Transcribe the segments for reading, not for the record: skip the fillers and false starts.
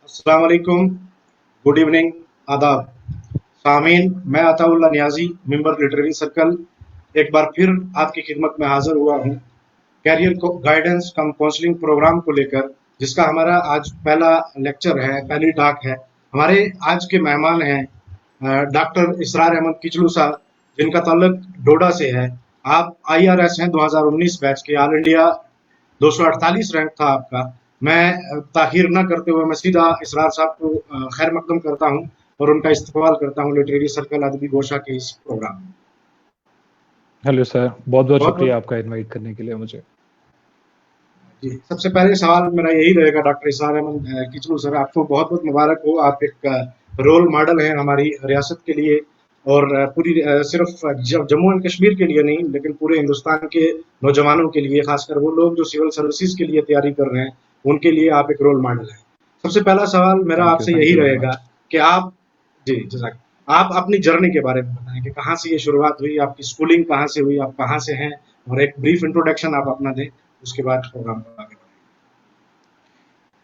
अस्सलाम वालेकुम, good evening, आदाब। सामीन, मैं Ataullah Niazi, member literary circle, एक बार फिर आपकी खिदमत में हाजिर हुआ हूँ कैरियर को गाइडेंस कम काउंसलिंग प्रोग्राम को लेकर, जिसका हमारा आज पहला लेक्चर है, पहली टॉक है। हमारे आज के मेहमान हैं डॉक्टर इसरार अहमद किचलू साहब, जिनका ताल्लुक डोडा से है। आप IRS हैं 2019 बैच के, ऑल इंडिया 248 रैंक था आपका। मैं ताखीर न करते हुए मैं सीधा इसरार साहब को खैर मकदम करता हूँ और उनका इस्तकबाल करता हूँ लिटरेरी सर्कल अदबी गोशा के इस प्रोग्राम में। हेलो सर, बहुत बहुत बहुत शुक्रिया बहुत आपका इनवाइट करने के लिए मुझे। जी, सबसे पहले सवाल मेरा यही रहेगा डॉक्टर इसरार अहमद किचलू सर, आपको बहुत बहुत मुबारक हो। आप एक रोल मॉडल हैं हमारी रियासत के लिए और पूरी सिर्फ जम्मू एंड कश्मीर के लिए नहीं, लेकिन पूरे हिंदुस्तान के नौजवानों के लिए, खासकर वो लोग जो सिविल सर्विसेज के लिए तैयारी कर रहे हैं, उनके लिए आप एक रोल मॉडल हैं। सबसे पहला सवाल मेरा आपसे थैंक यही यू वेरी रहेगा मच। कि आप जी जज़ाक आप अपनी जर्नी के बारे में बताएं कि कहाँ से ये शुरुआत हुई, आपकी स्कूलिंग कहाँ से हुई, आप कहाँ से हैं, और एक ब्रीफ इंट्रोडक्शन आप अपना दें, उसके बाद प्रोग्राम को आगे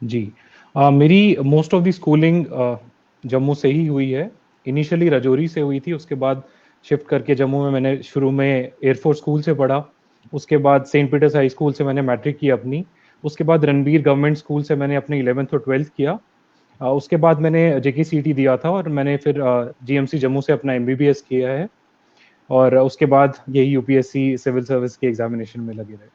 जी, मेरी most of the schooling Jammu से ही हुई है। इनिशियली राजौरी से हुई थी, उसके बाद शिफ्ट करके जम्मू में मैंने शुरू में एयरफोर्स स्कूल से पढ़ा। उसके बाद सेंट पीटर्स हाई स्कूल से मैंने मैट्रिक की अपनी। उसके बाद रणबीर गवर्नमेंट स्कूल से मैंने अपनी 11th और 12th किया। उसके बाद मैंने JKCET दिया था और मैंने फिर GMC जम्मू से अपना MBBS किया है। और उसके बाद यही UPSC सिविल सर्विस के एग्जामिनेशन में लगे रहे।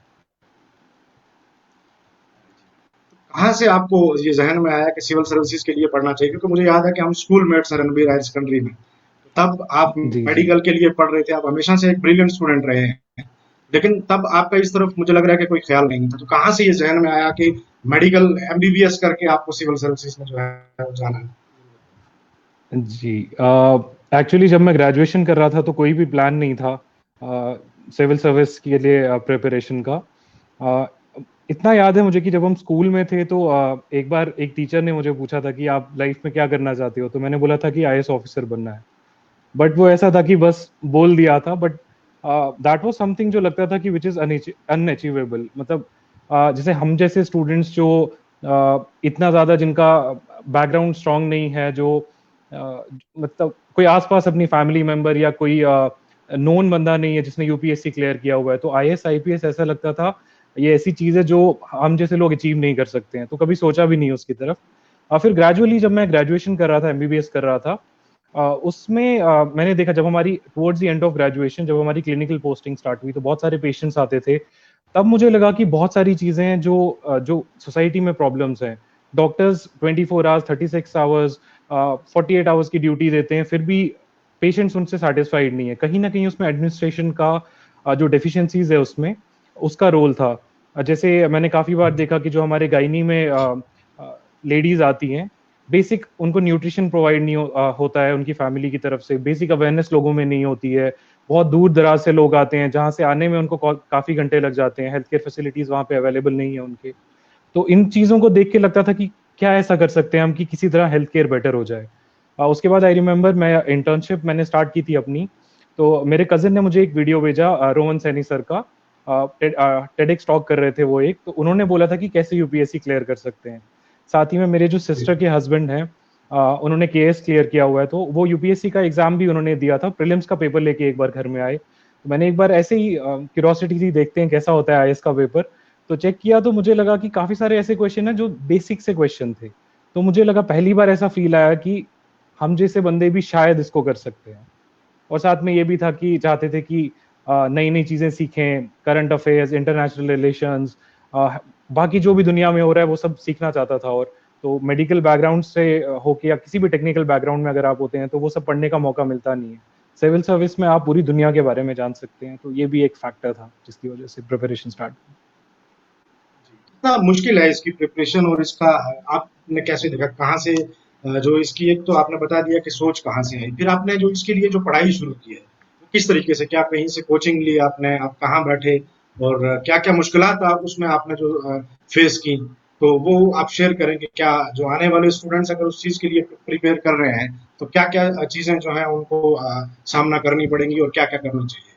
कहाँ से आपको ये जहन में आया कि सिविल सर्विसेज के लिए पढ़ना चाहिए? क्योंकि मुझे याद है कि हम स्कूल मेट्स हैं रणबीर हायर सेकेंडरी में। तब आप जी जी। मेडिकल के लिए पढ़ रहे थे, आप हमेशा से एक ब्रिलियंट स्टूडेंट रहे हैं, लेकिन तब आपका इस तरफ मुझे लग रहा है कि कोई ख्याल नहीं था। तो कहाँ से ये जहन में आया कि मेडिकल MBBS करके आपको सिविल सर्विसेज में जो है वो जाना है? जी, एक्चुअली जब मैं ग्रेजुएशन कर रहा था तो कोई भी प्लान नहीं था सिविल सर्विस के लिए प्रिपरेशन का। अ, इतना याद है मुझे कि जब हम स्कूल में थे तो एक बार एक टीचर ने मुझे पूछा था कि आप लाइफ में क्या करना चाहते हो, तो मैंने बोला था कि IAS ऑफिसर बनना है। बट वो ऐसा था कि बस बोल दिया था, बट दैट वाज समथिंग जो लगता था कि विच इज अनअचीवेबल। मतलब जैसे हम जैसे स्टूडेंट्स जो इतना ज्यादा जिनका बैकग्राउंड स्ट्रांग नहीं है, जो मतलब कोई आसपास अपनी फैमिली मेंबर या कोई नोन बंदा नहीं है जिसने UPSC क्लियर किया हुआ है, तो IAS IPS ऐसा लगता था ये ऐसी चीज है जो हम जैसे लोग अचीव नहीं कर सकते हैं, तो कभी सोचा भी नहीं उसकी तरफ। फिर ग्रेजुअली जब मैं ग्रेजुएशन कर रहा था, MBBS कर रहा था, उसमें मैंने देखा जब हमारी towards the end of graduation जब हमारी क्लिनिकल पोस्टिंग स्टार्ट हुई तो बहुत सारे पेशेंट्स आते थे। तब मुझे लगा कि बहुत सारी चीजें हैं जो सोसाइटी में प्रॉब्लम्स हैं। डॉक्टर्स 24 आवर्स, 36 आवर्स, 48 आवर्स की ड्यूटी देते हैं, फिर भी पेशेंट्स उनसे सेटिस्फाइड नहीं है। कहीं ना कहीं उसमें एडमिनिस्ट्रेशन का जो डेफिशिएंसीज है उसमें उसका रोल था। जैसे मैंने काफी बार देखा कि जो हमारे गायनी में लेडीज आती हैं, बेसिक उनको न्यूट्रिशन प्रोवाइड नहीं होता है उनकी फैमिली की तरफ से, बेसिक अवेयरनेस लोगों में नहीं होती है। बहुत दूर दराज से लोग आते हैं जहाँ से आने में उनको काफी घंटे लग जाते हैं, हेल्थ केयर फैसिलिटीज वहाँ पे अवेलेबल नहीं है उनके। तो इन चीजों को देख के लगता था कि क्या ऐसा कर सकते हैं हम कि किसी तरह हेल्थ केयर बेटर हो जाए। उसके बाद आई रिमेम्बर मैं इंटर्नशिप मैंने स्टार्ट की थी अपनी। तो मेरे कजिन ने मुझे एक वीडियो भेजा रोहन सैनी सर का, टेडेक्स टॉक कर रहे थे वो एक, तो उन्होंने बोला था कि कैसे UPSC क्लियर कर सकते हैं। साथ ही में मेरे जो जी, सिस्टर के हस्बैंड हैं, उन्होंने KS क्लियर किया हुआ है, तो वो UPSC का एग्जाम भी उन्होंने दिया था, प्रीलिम्स का पेपर लेके एक बार घर में आए। तो मैंने एक बार ऐसे ही क्यूरोसिटी थी, देखते हैं कैसा होता है IAS का पेपर, तो चेक किया तो मुझे लगा कि काफी सारे ऐसे क्वेश्चन हैं जो बेसिक से क्वेश्चन थे। तो मुझे लगा पहली बार ऐसा फील आया कि हम जैसे बंदे भी शायद इसको कर सकते हैं। और साथ में ये भी था कि चाहते थे कि नई नई चीजें सीखें, करंट अफेयर्स, इंटरनेशनल रिलेशंस, बाकी जो भी दुनिया में हो रहा है वो सब सीखना चाहता था। और तो मेडिकल बैकग्राउंड से होके या किसी भी टेक्निकल बैकग्राउंड में अगर आप होते हैं तो वो सब पढ़ने का मौका मिलता नहीं है। सिविल सर्विस में आप पूरी दुनिया के बारे में जान सकते हैं, तो ये भी एक फैक्टर था जिसकी वजह से प्रिपरेशन स्टार्ट। कितना मुश्किल है इसकी प्रिपरेशन और इसका आपने कैसे देखा कहाँ से जो इसकी एक तो आपने बता दिया कि सोच कहाँ से आई, फिर आपने जो इसके लिए जो पढ़ाई शुरू की है वो किस तरीके से, क्या कहीं से कोचिंग ली आपने, आप कहाँ बैठे और क्या क्या मुश्किलात आप उसमें आपने जो फेस की, तो वो आप शेयर करें कि क्या जो आने वाले स्टूडेंट्स अगर उस चीज के लिए प्रिपेयर कर रहे हैं तो क्या क्या चीजें जो है उनको सामना करनी पड़ेंगी और क्या क्या करना चाहिए,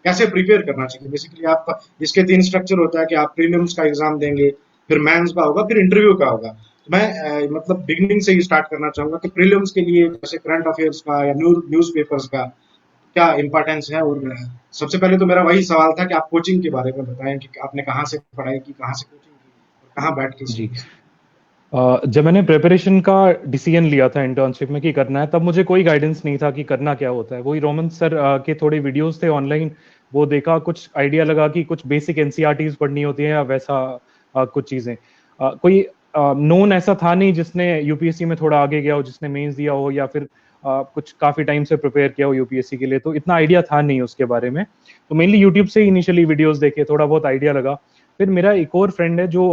कैसे प्रिपेयर करना चाहिए बेसिकली। आपका इसके 3 स्ट्रक्चर होता है कि आप प्रीलिम्स का एग्जाम देंगे, फिर मेंस का होगा, फिर इंटरव्यू का होगा। मैं मतलब बिगनिंग से ही स्टार्ट करना चाहूंगा कि प्रीलिम्स के लिए जैसे करंट अफेयर्स का या न्यूज पेपर्स का क्या इम्पोर्टेंस है। और सबसे पहले तो मेरा वही सवाल था कि आप कोचिंग के बारे में बताएं कि आपने कहाँ से पढ़ाई की, कहाँ से कोचिंग की और कहाँ बैठ के जी। सीखी। जब मैंने प्रिपरेशन का डिसीजन लिया था इंटर्नशिप में कि करना है, तब मुझे कोई गाइडेंस नहीं था कि करना क्या होता है। वही रोमन सर के थोड़े वीडियोस थे ऑनलाइन, वो देखा, कुछ आइडिया लगा कि कुछ बेसिक एनसीईआरटीज पढ़नी होती है या वैसा कुछ चीजें। कोई नोन ऐसा था नहीं जिसने यूपीएससी में थोड़ा आगे गया हो, जिसने मेंस दिया हो या फिर कुछ काफी टाइम से प्रिपेयर किया हो यूपीएससी के लिए, तो इतना आइडिया था नहीं उसके बारे में। तो मेनली यूट्यूब से इनिशियली वीडियोस देखे, थोड़ा बहुत आइडिया लगा। फिर मेरा एक और फ्रेंड है जो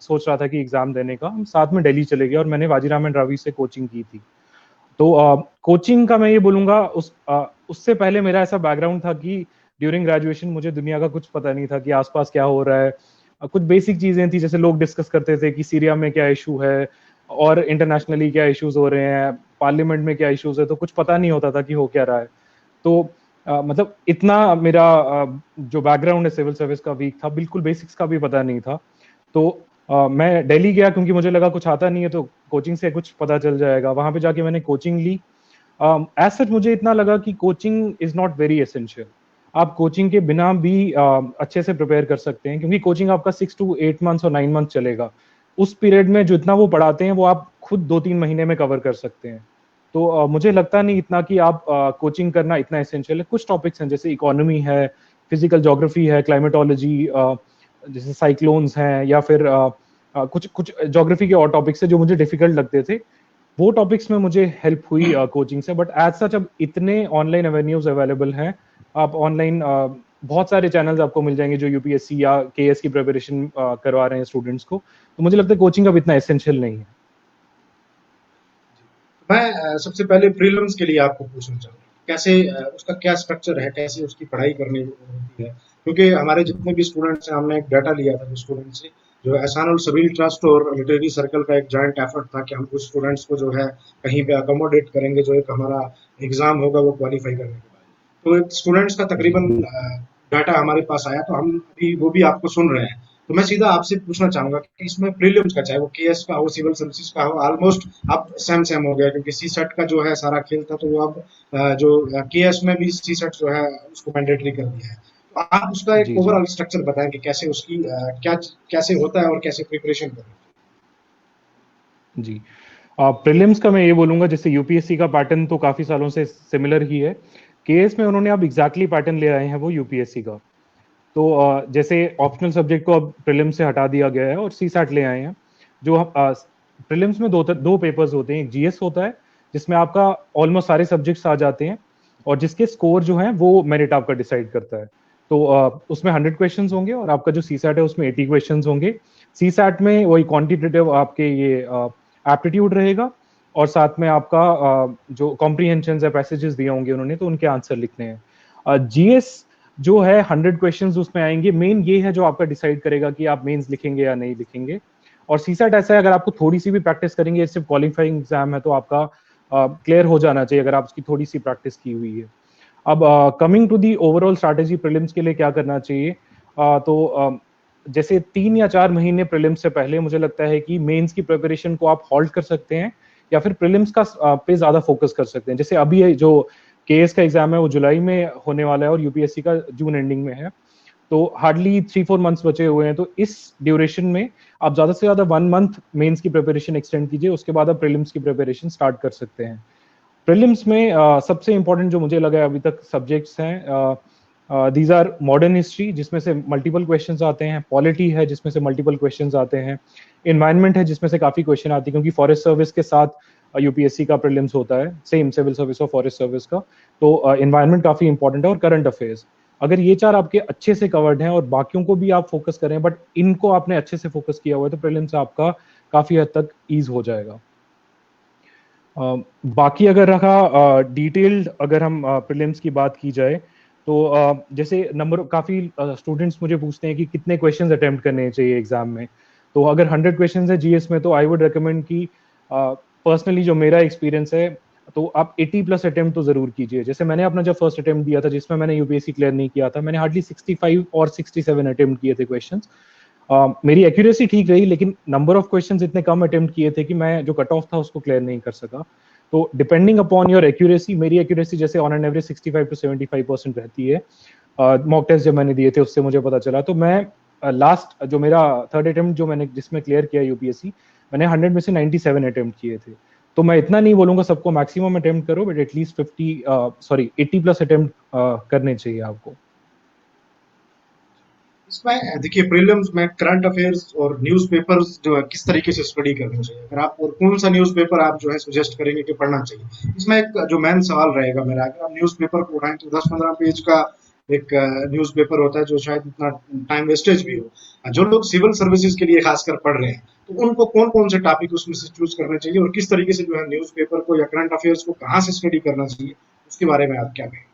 सोच रहा था कि एग्जाम देने का, हम साथ में दिल्ली चले गए और मैंने वाजीराम एंड रावी से कोचिंग की थी। तो कोचिंग का मैं ये बोलूंगा, उससे पहले मेरा ऐसा बैकग्राउंड था कि ड्यूरिंग ग्रेजुएशन मुझे दुनिया का कुछ पता नहीं था कि आसपास क्या हो रहा है। कुछ बेसिक चीजें थी, जैसे लोग डिस्कस करते थे कि सीरिया में क्या इशू है और इंटरनेशनली क्या इश्यूज हो रहे हैं, पार्लियामेंट में क्या इश्यूज है, तो कुछ पता नहीं होता था कि हो क्या रहा है। तो मतलब इतना मेरा जो बैकग्राउंड है सिविल सर्विस का वीक था, बिल्कुल बेसिक्स का भी पता नहीं था। तो मैं दिल्ली गया क्योंकि मुझे लगा कुछ आता नहीं है तो कोचिंग से कुछ पता चल जाएगा। वहां पे जाके मैंने कोचिंग ली। एज सच मुझे इतना लगा कि coaching is not very essential. आप कोचिंग के बिना भी अच्छे से प्रिपेयर कर सकते हैं, क्योंकि कोचिंग आपका 6 to 8 months और 9 months चलेगा। उस पीरियड में जो इतना वो पढ़ाते हैं वो आप खुद 2-3 महीने में कवर कर सकते हैं। तो मुझे लगता नहीं इतना कि आप कोचिंग करना इतना एसेंशियल है। कुछ टॉपिक्स हैं जैसे इकोनॉमी है, फिजिकल ज्योग्राफी है, क्लाइमेटोलॉजी, जैसे साइक्लोन्स हैं, या फिर कुछ कुछ ज्योग्राफी के और टॉपिक्स है जो मुझे डिफिकल्ट लगते थे। वो टॉपिक्स में मुझे हेल्प हुई कोचिंग से। बट एज सच अब इतने ऑनलाइन एवेन्यूज अवेलेबल हैं। आप ऑनलाइन बहुत सारे चैनल्स आपको मिल जाएंगे जो यूपीएससी या केएस की प्रिपरेशन करवा रहे हैं स्टूडेंट्स को। तो मुझे लगता है कोचिंग अब इतना एसेंशियल नहीं है। मैं सबसे पहले प्रीलिम्स के लिए आपको पूछना चाहूंगा कैसे उसका क्या स्ट्रक्चर है, कैसे उसकी पढ़ाई करनी होती है। क्योंकि हमारे जितने भी स्टूडेंट्स हैं, हमने एक डाटा लिया था जो स्टूडेंट से, जो एहसानुल सबील ट्रस्ट और लिटरेरी सर्कल का एक जॉइंट एफर्ट था कि हम कुछ स्टूडेंट्स को जो है कहीं पे अकोमोडेट करेंगे जो एक हमारा एग्जाम होगा वो क्वालिफाई करने के बाद। तो स्टूडेंट्स का जी तकरीबन डाटा हमारे पास आया, तो हम भी वो भी आपको सुन रहे हैं। तो मैं सीधा आपसे पूछना चाहूंगा कि इसमें प्रीलिम्स का, चाहे वो केएस का हो, सिविल सर्विसेज का हो, ऑलमोस्ट अब सेम सेम हो गया क्योंकि सी सेट का जो है सारा खेल था, तो वो अब जो केएस में भी सी सेट जो है उसको मैंडेटरी कर दिया है। तो आप उसका एक जी जी ओवरऑल स्ट्रक्चर बताएं कि कैसे उसकी क्या कैसे होता है और कैसे प्रिपरेशन करें। जी। प्रीलिम्स का मैं ये बोलूंगा, जैसे यूपीएससी का पैटर्न तो काफी सालों से सिमिलर ही है। केएस में उन्होंने अब एग्जैक्टली पैटर्न ले आए हैं वो यूपीएससी का। तो जैसे ऑप्शनल सब्जेक्ट को अब प्रीलिम्स से हटा दिया गया है और सी सैट ले आए हैं। जो प्रीलिम्स में दो पेपर्स होते हैं, एक जीएस होता है जिसमें आपका ऑलमोस्ट सारे सब्जेक्ट्स आ जाते हैं और जिसके स्कोर जो है वो मेरिट आपका डिसाइड करता है। तो उसमें 100 क्वेश्चंस होंगे और आपका जो सी सैट है उसमें 80 क्वेश्चंस होंगे। सी सैट में वही क्वांटिटेटिव आपके ये एप्टीट्यूड रहेगा और साथ में आपका जो कॉम्प्रीहेंशन है, पैसेजेस दिए होंगे उन्होंने, तो उनके आंसर लिखने हैं। जीएस जो है 100 क्वेश्चंस उसमें आएंगे। मेन ये है जो आपका डिसाइड करेगा कि आप मेंस लिखेंगे या नहीं लिखेंगे। और सीसैट ऐसा है, अगर आपको थोड़ी सी भी प्रैक्टिस करेंगे, सिर्फ क्वालिफाइंग एग्जाम है तो आपका क्लियर हो जाना चाहिए अगर आप उसकी थोड़ी सी प्रैक्टिस की हुई है। अब coming to the overall strategy prelims के लिए क्या करना चाहिए, तो जैसे 3 या 4 महीने प्रीलिम्स से पहले मुझे लगता है कि मेंस की प्रिपरेशन को आप हॉल्ट कर सकते हैं या फिर प्रीलिम्स का पे ज्यादा फोकस कर सकते हैं। जैसे अभी जो केएस का एग्जाम है वो जुलाई में होने वाला है और यूपीएससी का जून एंडिंग में है। तो हार्डली 3-4 मंथ्स बचे हुए हैं। तो इस ड्यूरेशन में आप ज्यादा से ज्यादा 1 मंथ मेंस की प्रिपरेशन एक्सटेंड कीजिए, उसके बाद आप प्रीलिम्स की प्रिपरेशन स्टार्ट कर सकते हैं। प्रीलिम्स में सबसे इंपॉर्टेंट जो मुझे लगा है अभी तक सब्जेक्ट्स हैं, दीज आर मॉडर्न हिस्ट्री जिसमें से मल्टीपल क्वेश्चंस आते हैं, पॉलिटी है जिसमें से मल्टीपल क्वेश्चंस आते हैं, इन्वायरमेंट है जिसमें से काफी क्वेश्चन आते हैं क्योंकि फॉरेस्ट सर्विस के साथ यूपीएससी का प्रीलिम्स होता है, सेम सिविल सर्विस और फॉरेस्ट सर्विस का। तो इन्वायरमेंट काफी इंपॉर्टेंट है और करंट अफेयर्स। अगर ये चार आपके अच्छे से कवर्ड हैं और बाकियों को भी आप फोकस करें, बट इनको आपने अच्छे से फोकस किया हुआ है, तो प्रीलिम्स आपका काफी हद तक ईज हो जाएगा। बाकी अगर रहा डिटेल्ड, अगर हम प्रीलिम्स की बात की जाए तो जैसे नंबर काफी स्टूडेंट्स मुझे पूछते हैं कि कितने क्वेश्चंस अटेम्प्ट करने चाहिए एग्जाम में। तो अगर 100 क्वेश्चंस है जीएस में तो आई वुड रिकमेंड कि पर्सनली जो मेरा एक्सपीरियंस है, तो आप 80+ अटेम्प्ट तो जरूर कीजिए। जैसे मैंने अपना जब फर्स्ट अटेम्प्ट दिया था जिसमें मैंने यूपीएससी क्लियर नहीं किया था, मैंने हार्डली 65 और 67 अटेम्प्ट किए थे क्वेश्चंस। मेरी एक्यूरेसी ठीक रही, लेकिन नंबर ऑफ क्वेश्चंस इतने कम अटेम्प्ट किए थे कि मैं जो कट ऑफ था उसको क्लियर नहीं कर सका। तो डिपेंडिंग अपॉन योर एक्यूरेसी, मेरी एक्यूरेसी जैसे ऑन एन एवरेज 65 टू 75% रहती है। मॉक टेस्ट जब मैंने दिए थे उससे मुझे पता चला। तो मैं लास्ट जो मेरा थर्ड अटेम्प्ट जो मैंने जिसमें क्लियर किया यूपीएससी, मैंने 100 में से 97 अटेम्प्ट किए थे। तो मैं इतना नहीं बोलूंगा सबको मैक्सिमम अटेम्प्ट करो, बट एटलीस्ट 80 प्लस अटेम्प्ट करने चाहिए आपको। इसमें देखिए, प्रीलिम्स में करंट अफेयर्स और न्यूज़पेपर्स जो है किस तरीके से स्टडी करनी चाहिए, अगर आप, और कौन सा न्यूज़पेपर आप जो है सजेस्ट करेंगे कि पढ़ना चाहिए? इसमें एक जो मेन सवाल रहेगा मेरा, अगर आप न्यूज़पेपर को उठाएं तो 10-15 पेज का एक न्यूज़पेपर होता है जो शायद इतना टाइम वेस्टेज भी हो। जो लोग सिविल सर्विसेज के लिए खासकर पढ़ रहे हैं, तो उनको कौन कौन से टॉपिक उसमें से चूज करने चाहिए, और किस तरीके से जो है न्यूज़पेपर को या करंट अफेयर्स को कहाँ से स्टडी करना चाहिए, उसके बारे में आप क्या कहेंगे?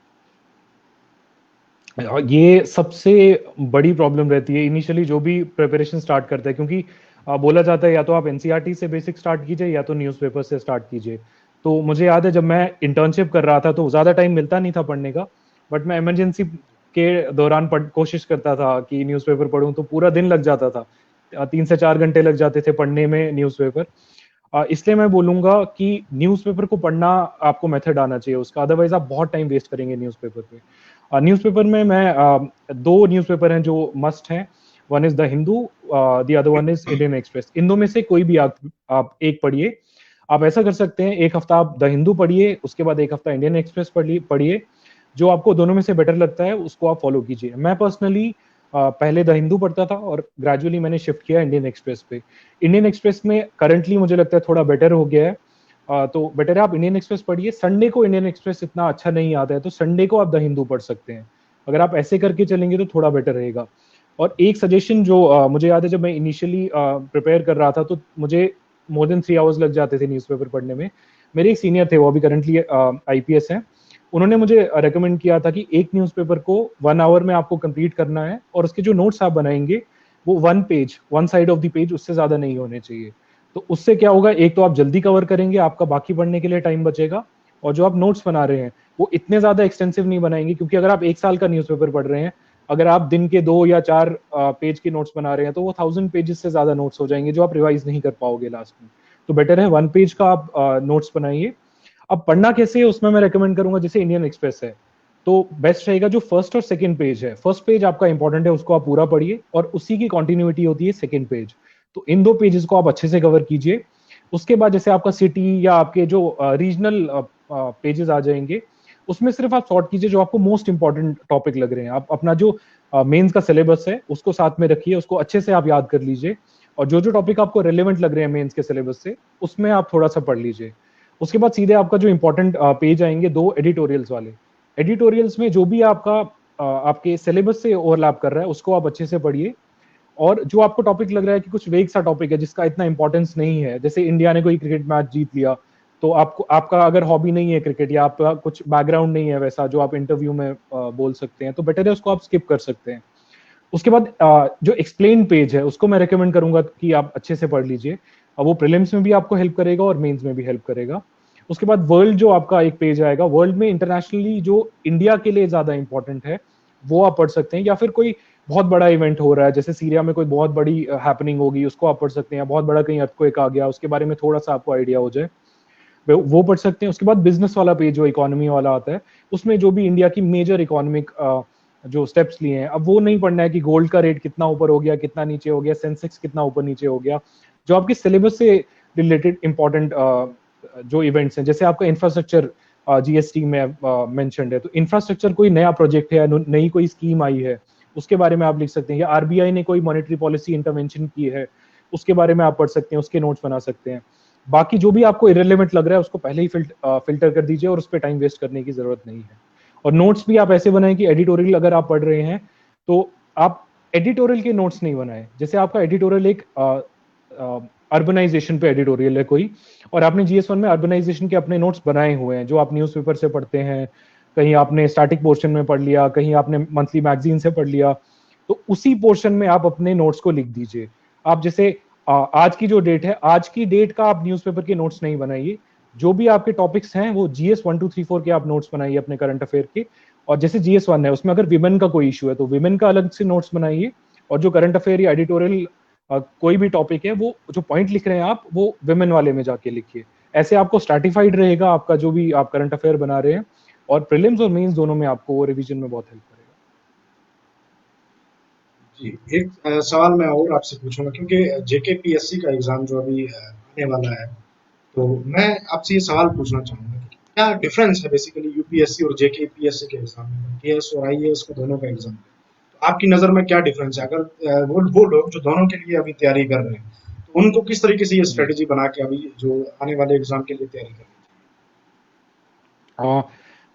ये सबसे बड़ी प्रॉब्लम रहती है इनिशियली जो भी प्रिपरेशन स्टार्ट करता है, क्योंकि बोला जाता है या तो आप एनसीईआरटी से बेसिक स्टार्ट कीजिए या तो न्यूज़पेपर से स्टार्ट कीजिए। तो मुझे याद है जब मैं इंटर्नशिप कर रहा था तो ज़्यादा टाइम मिलता नहीं था पढ़ने का, बट मैं इमरजेंसी के दौरान कोशिश करता था कि न्यूज़पेपर पढूं, तो पूरा दिन लग जाता था। 3 से 4 घंटे लग जाते थे पढ़ने में न्यूज़पेपर। इसलिए मैं बोलूंगा कि न्यूज़पेपर को पढ़ना आपको मेथड आना चाहिए उसका, अदरवाइज आप बहुत टाइम वेस्ट करेंगे न्यूज़पेपर पे। न्यूज़पेपर में मैं दो न्यूज़पेपर हैं जो मस्ट हैं। One is the Hindu, the other one is Indian Express. इन दो में से कोई भी आप एक पढ़िए। आप ऐसा कर सकते हैं, एक हफ्ता आप द हिंदू पढ़िए, उसके बाद एक हफ्ता इंडियन एक्सप्रेस पढ़िए। जो आपको दोनों में से बेटर लगता है उसको आप फॉलो कीजिए। मैं पर्सनली पहले द हिंदू पढ़ता था और ग्रेजुअली मैंने शिफ्ट किया इंडियन एक्सप्रेस पे। इंडियन एक्सप्रेस में करंटली मुझे लगता है थोड़ा बेटर हो गया है। तो बेटर है आप इंडियन एक्सप्रेस पढ़िए। संडे को इंडियन एक्सप्रेस इतना अच्छा नहीं आता है, तो संडे को आप द हिंदू पढ़ सकते हैं। अगर आप ऐसे करके चलेंगे तो थोड़ा बेटर रहेगा। और एक सजेशन जो मुझे याद है, जब मैं इनिशियली प्रिपेयर कर रहा था तो मुझे मोर देन 3 आवर्स लग जाते थे न्यूज़पेपर पढ़ने में। मेरे एक सीनियर थे, वो अभी करंटली आईपीएस हैं। उन्होंने मुझे रेकमेंड किया था कि एक न्यूज़पेपर को 1 आवर में आपको कंप्लीट करना है, और उसके जो नोट्स आप बनाएंगे वो 1 page, 1 side of the page, उससे ज्यादा नहीं होने चाहिए। तो उससे क्या होगा, एक तो आप जल्दी कवर करेंगे, आपका बाकी पढ़ने के लिए टाइम बचेगा, और जो आप नोट्स बना रहे हैं वो इतने ज्यादा एक्सटेंसिव नहीं बनाएंगे। क्योंकि अगर आप 1 साल का न्यूज़पेपर पढ़ रहे हैं, अगर आप दिन के 2 या 4 पेज के नोट्स बना रहे हैं, तो वो 1000 पेजेस से ज्यादा नोट्स हो जाएंगे जो आप रिवाइज नहीं कर पाओगे लास्ट में। तो बेटर है 1 पेज का आप नोट्स बनाइए। अब पढ़ना कैसे है उसमें मैं रेकमेंड करूंगा, जैसे इंडियन एक्सप्रेस है तो बेस्ट रहेगा जो फर्स्ट और सेकंड पेज है। फर्स्ट पेज आपका इंपॉर्टेंट है, उसको आप पूरा पढ़िए, और उसी की कंटिन्यूटी होती है सेकंड पेज। तो इन दो पेजेस को आप अच्छे से कवर कीजिए। उसके बाद जैसे आपका सिटी या आपके जो रीजनल पेजेस आ जाएंगे, उसमें सिर्फ आप सॉर्ट कीजिए जो आपको मोस्ट इंपॉर्टेंट टॉपिक लग रहे हैं। आप अपना जो मेंस का सिलेबस है उसको साथ में रखिए, उसको अच्छे से आप याद कर लीजिए, और जो जो टॉपिक आपको रेलेवेंट लग रहे हैं मेंस के सिलेबस से, उसमें आप थोड़ा सा पढ़ लीजिए। उसके बाद सीधे आपका जो इंपॉर्टेंट पेज आएंगे, 2 एडिटोरियल्स वाले। एडिटोरियल्स में जो भी आपका आपके सिलेबस से ओवरलैप कर रहा है उसको आप अच्छे से पढ़िए। और जो आपको टॉपिक लग रहा है कि कुछ वेग सा टॉपिक है जिसका इतना इंपॉर्टेंस नहीं है, जैसे इंडिया ने कोई क्रिकेट मैच जीत लिया, तो आपको, आपका अगर हॉबी नहीं है क्रिकेट या आपका कुछ बैकग्राउंड नहीं है वैसा जो आप इंटरव्यू में बोल सकते हैं, तो बेटर है उसको आप स्किप कर सकते हैं। उसके बाद जो एक्सप्लेन पेज है उसको मैं रेकमेंड करूंगा कि आप अच्छे से पढ़ लीजिए। वो प्रीलिम्स में भी आपको हेल्प करेगा और मेंस में भी हेल्प करेगा। उसके बाद वर्ल्ड जो आपका एक पेज आएगा, वर्ल्ड में इंटरनेशनली जो इंडिया के लिए ज्यादा इंपॉर्टेंट है वो आप पढ़ सकते हैं। या फिर कोई बहुत बड़ा इवेंट हो रहा है, जैसे सीरिया में कोई बहुत बड़ी हैपनिंग होगी, उसको आप पढ़ सकते हैं। बहुत बड़ा कहीं अर्थक्वेक आ गया, उसके बारे में थोड़ा सा आपको आइडिया हो जाए, वो पढ़ सकते हैं। उसके बाद बिजनेस वाला पेज जो इकोनॉमी वाला आता है, उसमें जो भी इंडिया की मेजर इकोनॉमिक जो स्टेप्स लिए हैं, अब वो नहीं पढ़ना है कि गोल्ड का रेट कितना ऊपर हो गया, कितना नीचे हो गया, सेंसेक्स कितना ऊपर नीचे हो गया। जो आपके सिलेबस से रिलेटेड इंपॉर्टेंट जो इवेंट्स हैं, जैसे आपका इंफ्रास्ट्रक्चर जीएसटी में मेंशन्ड है, तो इंफ्रास्ट्रक्चर कोई नया प्रोजेक्ट है या नई कोई स्कीम आई है, उसके बारे में आप लिख सकते हैं। या आरबीआई ने कोई मॉनेटरी पॉलिसी इंटरवेंशन की है, उसके बारे में आप पढ़ सकते हैं, उसके नोट्स बना सकते हैं। बाकी जो भी आपको इरेलीवेंट लग रहा है उसको पहले ही फिल्टर कर दीजिए, और उस पर टाइम वेस्ट करने की जरूरत नहीं है। और नोट्स भी आप ऐसे बनाएं कि एडिटोरियल अगर आप पढ़ रहे हैं तो आप एडिटोरियल के नोट्स नहीं बनाएं। जैसे आपका एडिटोरियल एक अर्बनाइजेशन पे एडिटोरियल है कोई, और आपने जीएस1 में अर्बनाइजेशन के अपने नोट्स बनाए हुए हैं जो आप न्यूज़पेपर से पढ़ते हैं, कहीं आपने स्टैटिक पोर्शन में पढ़ लिया, कहीं आपने मंथली मैगजीन से पढ़ लिया, तो उसी पोर्शन में आप अपने नोट्स को लिख दीजिए। आप जैसे आज की जो डेट है, आज की डेट का आप न्यूज़पेपर के नोट्स नहीं बनाइए। जो भी आपके टॉपिक्स हैं वो जीएस 1 2 3 4 के आप नोट्स बनाइए अपने करंट अफेयर के। और जैसे जीएस1 है उसमें अगर विमेन का कोई इशू है तो विमेन का अलग से नोट्स बनाइए, और जो करंट अफेयर या एडिटोरियल कोई भी टॉपिक है, वो जो पॉइंट लिख रहे हैं आप, वो विमेन वाले में जाके लिखिए। ऐसे आपको स्ट्रैटिफाइड रहेगा आपका जो भी आप करंट अफेयर बना रहे हैं, और प्रीलिम्स और मेंस दोनों में आपको वो रिवीजन में बहुत हेल्प करेगा। जी, एक सवाल मैं और आपसे पूछूंगा, क्योंकि जेकेपीएससी का एग्जाम जो अभी आने वाला है, तो मैं आपसे ये सवाल पूछना चाहूंगा कि क्या डिफरेंस है बेसिकली यूपीएससी और जेकेपीएससी के एग्जाम में, केएस और आईएएस का दोनों का एग्जाम है। तो आपकी नज़र में क्या डिफरेंस है? अगर वो लोग जो दोनों के लिए अभी तैयारी कर रहे हैं, तो उनको किस तरीके से ये जी। स्ट्रेटेजी बना के अभी जो आने वाले एग्जाम के लिए तैयारी करनी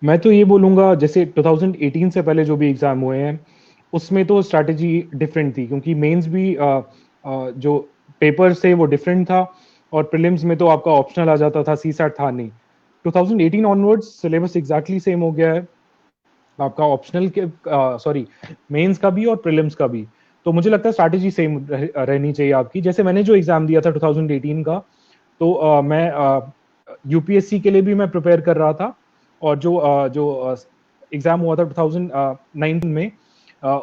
मैं तो ये बोलूंगा, जैसे 2018 से पहले जो भी एग्जाम हुए हैं, उसमें तो स्ट्रैटेजी डिफरेंट थी, क्योंकि मेंस भी जो पेपर से वो डिफरेंट था, और प्रीलिम्स में तो आपका ऑप्शनल आ जाता था, सीसैट था नहीं। 2018 ऑनवर्ड्स सिलेबस एग्जैक्टली सेम हो गया है आपका, ऑप्शनल के सॉरी मेंस का भी और प्रीलिम्स का भी। तो मुझे लगता है स्ट्रैटेजी सेम रहनी चाहिए आपकी। जैसे मैंने जो एग्जाम दिया था 2018 का, तो मैं यूपीएससी के लिए भी मैं प्रिपेयर कर रहा था, और जो एग्जाम हुआ था 2019 में,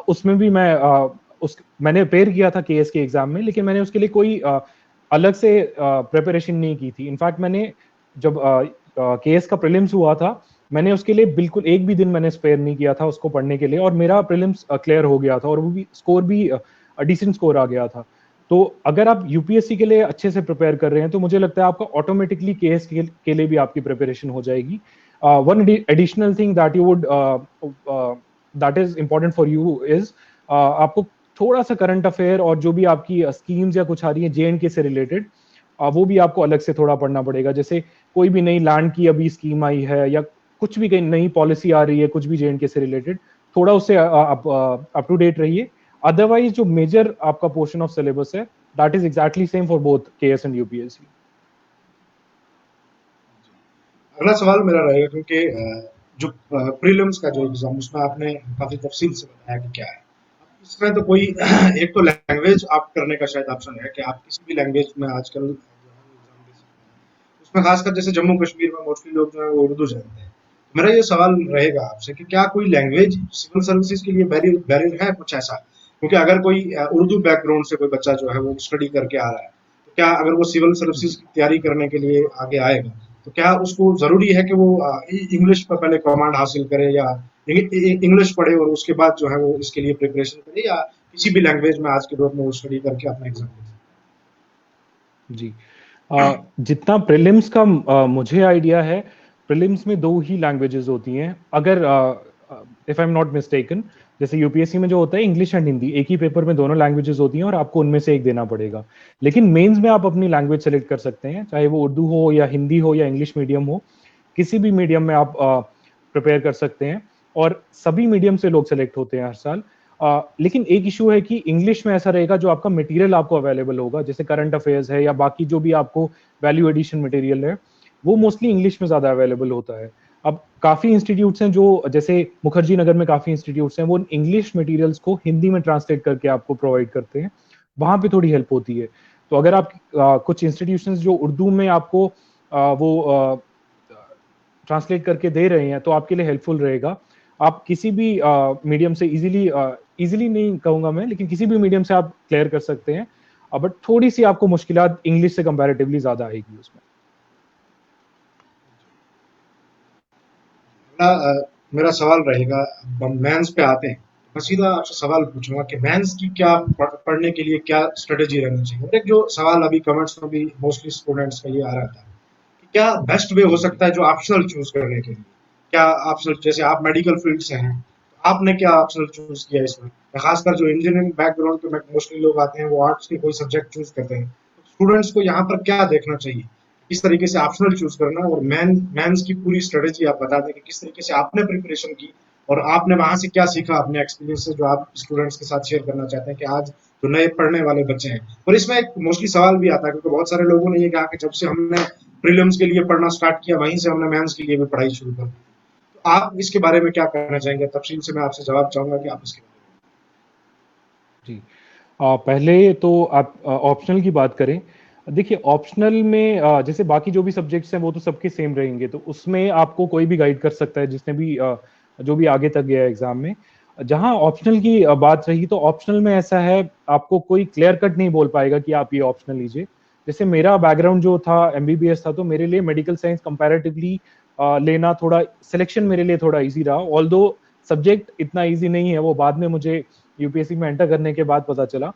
उसमें भी मैं मैंने प्रिपेयर किया था केएस के एग्जाम में, लेकिन मैंने उसके लिए कोई अलग से प्रिपरेशन नहीं की थी। इनफैक्ट मैंने जब केएस का प्रीलिम्स हुआ था, मैंने उसके लिए बिल्कुल एक भी दिन मैंने स्पेयर नहीं किया था उसको पढ़ने के लिए, और मेरा प्रीलिम्स क्लियर हो गया था, और वो भी स्कोर भी डिसेंट स्कोर आ गया था। तो अगर आप यूपीएससी के लिए अच्छे से प्रिपेयर कर रहे हैं, तो मुझे लगता है आपका ऑटोमेटिकली केएस के लिए भी आपकी प्रिपरेशन हो जाएगी। One additional thing that you would that is important for you is, आपको थोड़ा सा करंट अफेयर और जो भी आपकी स्कीम्स या कुछ आ रही है जेएंडके से रिलेटेड, वो भी आपको अलग से थोड़ा पढ़ना पड़ेगा। जैसे कोई भी नई लैंड की अभी स्कीम आई है, या कुछ भी कहीं नई पॉलिसी आ रही है कुछ भी जेएंडके से रिलेटेड, थोड़ा उससे आप अप टू डेट रहिए। अदरवाइज जो मेजर आपका पोर्शन ऑफ सिलेबस है, that is exactly same for both KS and UPSC. है? अगला सवाल मेरा रहेगा, क्योंकि जो प्रीलिम्स का जो एग्जाम, उसमें आपने काफी तफसील से बताया कि क्या है। इसमें तो कोई एक तो लैंग्वेज आप करने का शायद ऑप्शन है कि आप किसी भी लैंग्वेज में आजकल जो है वो एग्जाम दे सकते हैं। उसमें खासकर जैसे जम्मू कश्मीर में मोस्टली लोग जो है वो उर्दू जानते हैं। मेरा ये सवाल रहेगा आपसे कि क्या कोई लैंग्वेज सिविल सर्विसेज के लिए बैरियर बैरियर है कुछ ऐसा? क्योंकि अगर कोई उर्दू बैकग्राउंड से कोई बच्चा जो है वो स्टडी करके आ रहा है, तो क्या अगर वो सिविल सर्विसेज की तैयारी करने के लिए आगे आएगा, तो क्या उसको जरूरी है कि वो इंग्लिश पर पहले कमांड हासिल करे, या इंग्लिश पढ़े और उसके बाद जो है वो इसके लिए प्रिपरेशन करे, या किसी भी लैंग्वेज में आज के दौर में वो स्टडी करके अपना एग्जाम दे? जी, जितना प्रीलिम्स का मुझे आइडिया है, प्रीलिम्स में दो ही लैंग्वेजेस होती हैं, अगर if I am not mistaken. जैसे यूपीएससी में जो होता है इंग्लिश एंड हिंदी, एक ही पेपर में दोनों लैंग्वेजेस होती हैं, और आपको उनमें से एक देना पड़ेगा। लेकिन मेंस में आप अपनी लैंग्वेज सेलेक्ट कर सकते हैं, चाहे वो उर्दू हो या हिंदी हो या इंग्लिश मीडियम हो, किसी भी मीडियम में आप प्रिपेयर कर सकते हैं, और सभी मीडियम से लोग सेलेक्ट होते हैं हर साल। लेकिन एक इशू है कि इंग्लिश में ऐसा रहेगा, जो आपका मटेरियल आपको अवेलेबल होगा, जैसे करंट अफेयर्स है या बाकी जो भी आपको वैल्यू एडिशन मटेरियल है, वो मोस्टली इंग्लिश में ज्यादा अवेलेबल होता है। अब काफी इंस्टीट्यूट्स हैं जो, जैसे मुखर्जी नगर में काफी इंस्टीट्यूट्स हैं, वो इंग्लिश मटेरियल्स को हिंदी में ट्रांसलेट करके आपको प्रोवाइड करते हैं, वहां पे थोड़ी हेल्प होती है। तो अगर आप कुछ इंस्टीट्यूशंस जो उर्दू में आपको वो ट्रांसलेट करके दे रहे हैं, तो आपके लिए हेल्पफुल रहेगा। आप किसी भी मीडियम से इजीली नहीं कहूंगा मैं, लेकिन किसी भी मीडियम से आप क्लियर कर सकते हैं, बट थोड़ी सी आपको मुश्किलात इंग्लिश से कंपैरेटिवली ज्यादा आएगी उसमें। मेरा सवाल रहेगा, हम मेंस पे आते हैं, मैं सीधा आपसे सवाल पूछूंगा कि मेंस की क्या पढ़ने के लिए क्या स्ट्रेटेजी रहनी चाहिए। और एक जो सवाल अभी कमेंट्स में भी मोस्टली स्टूडेंट्स का ये आ रहा था कि क्या बेस्ट वे हो जी। सकता है जो ऑप्शनल चूज करने के लिए? क्या ऑप्शनल, जैसे आप मेडिकल फील्ड से हैं, तो आपने क्या ऑप्शनल चूज किया इसमें? खासकर जो इंजीनियरिंग बैकग्राउंड के मोस्टली लोग आते हैं, वो आर्ट्स के कोई सब्जेक्ट चूज करते हैं। स्टूडेंट्स को यहाँ पर क्या देखना चाहिए, किस तरीके से ऑप्शनल चूज करना, और मेंस की पूरी स्ट्रेटेजी आप बता दें कि किस तरीके से आपने प्रिपरेशन की, और आपने वहां से क्या सीखा अपने एक्सपीरियंस से, जो आप स्टूडेंट्स के साथ शेयर करना चाहते हैं कि आज जो नए पढ़ने वाले बच्चे हैं। और इसमें एक मोस्टली सवाल भी आता है, क्योंकि बहुत सारे लोगों ने ये कहा कि जब से हमने प्रीलिम्स के लिए पढ़ना स्टार्ट किया, वहीं से हमने मेंस के लिए भी पढ़ाई शुरू कर दी। तो आप इसके बारे में क्या कहना चाहेंगे? तफसील से मैं आपसे जवाब चाहूंगा कि आप इसके बारे जी, पहले तो आप ऑप्शनल की बात करें। देखिए, ऑप्शनल में जैसे बाकी जो भी सब्जेक्ट्स हैं वो तो सबके सेम रहेंगे, तो उसमें आपको कोई भी गाइड कर सकता है, जिसने भी जो भी आगे तक गया है एग्जाम में। जहाँ ऑप्शनल की बात रही, तो ऑप्शनल में ऐसा है, आपको कोई क्लियर कट नहीं बोल पाएगा कि आप ये ऑप्शनल लीजिए। जैसे मेरा बैकग्राउंड जो था एमबीबीएस था, तो मेरे लिए मेडिकल साइंस कंपैरेटिवली लेना थोड़ा, सिलेक्शन मेरे लिए थोड़ा इजी रहा, ऑल्दो सब्जेक्ट इतना इजी नहीं है, वो बाद में मुझे यूपीएससी में एंटर करने के बाद पता चला।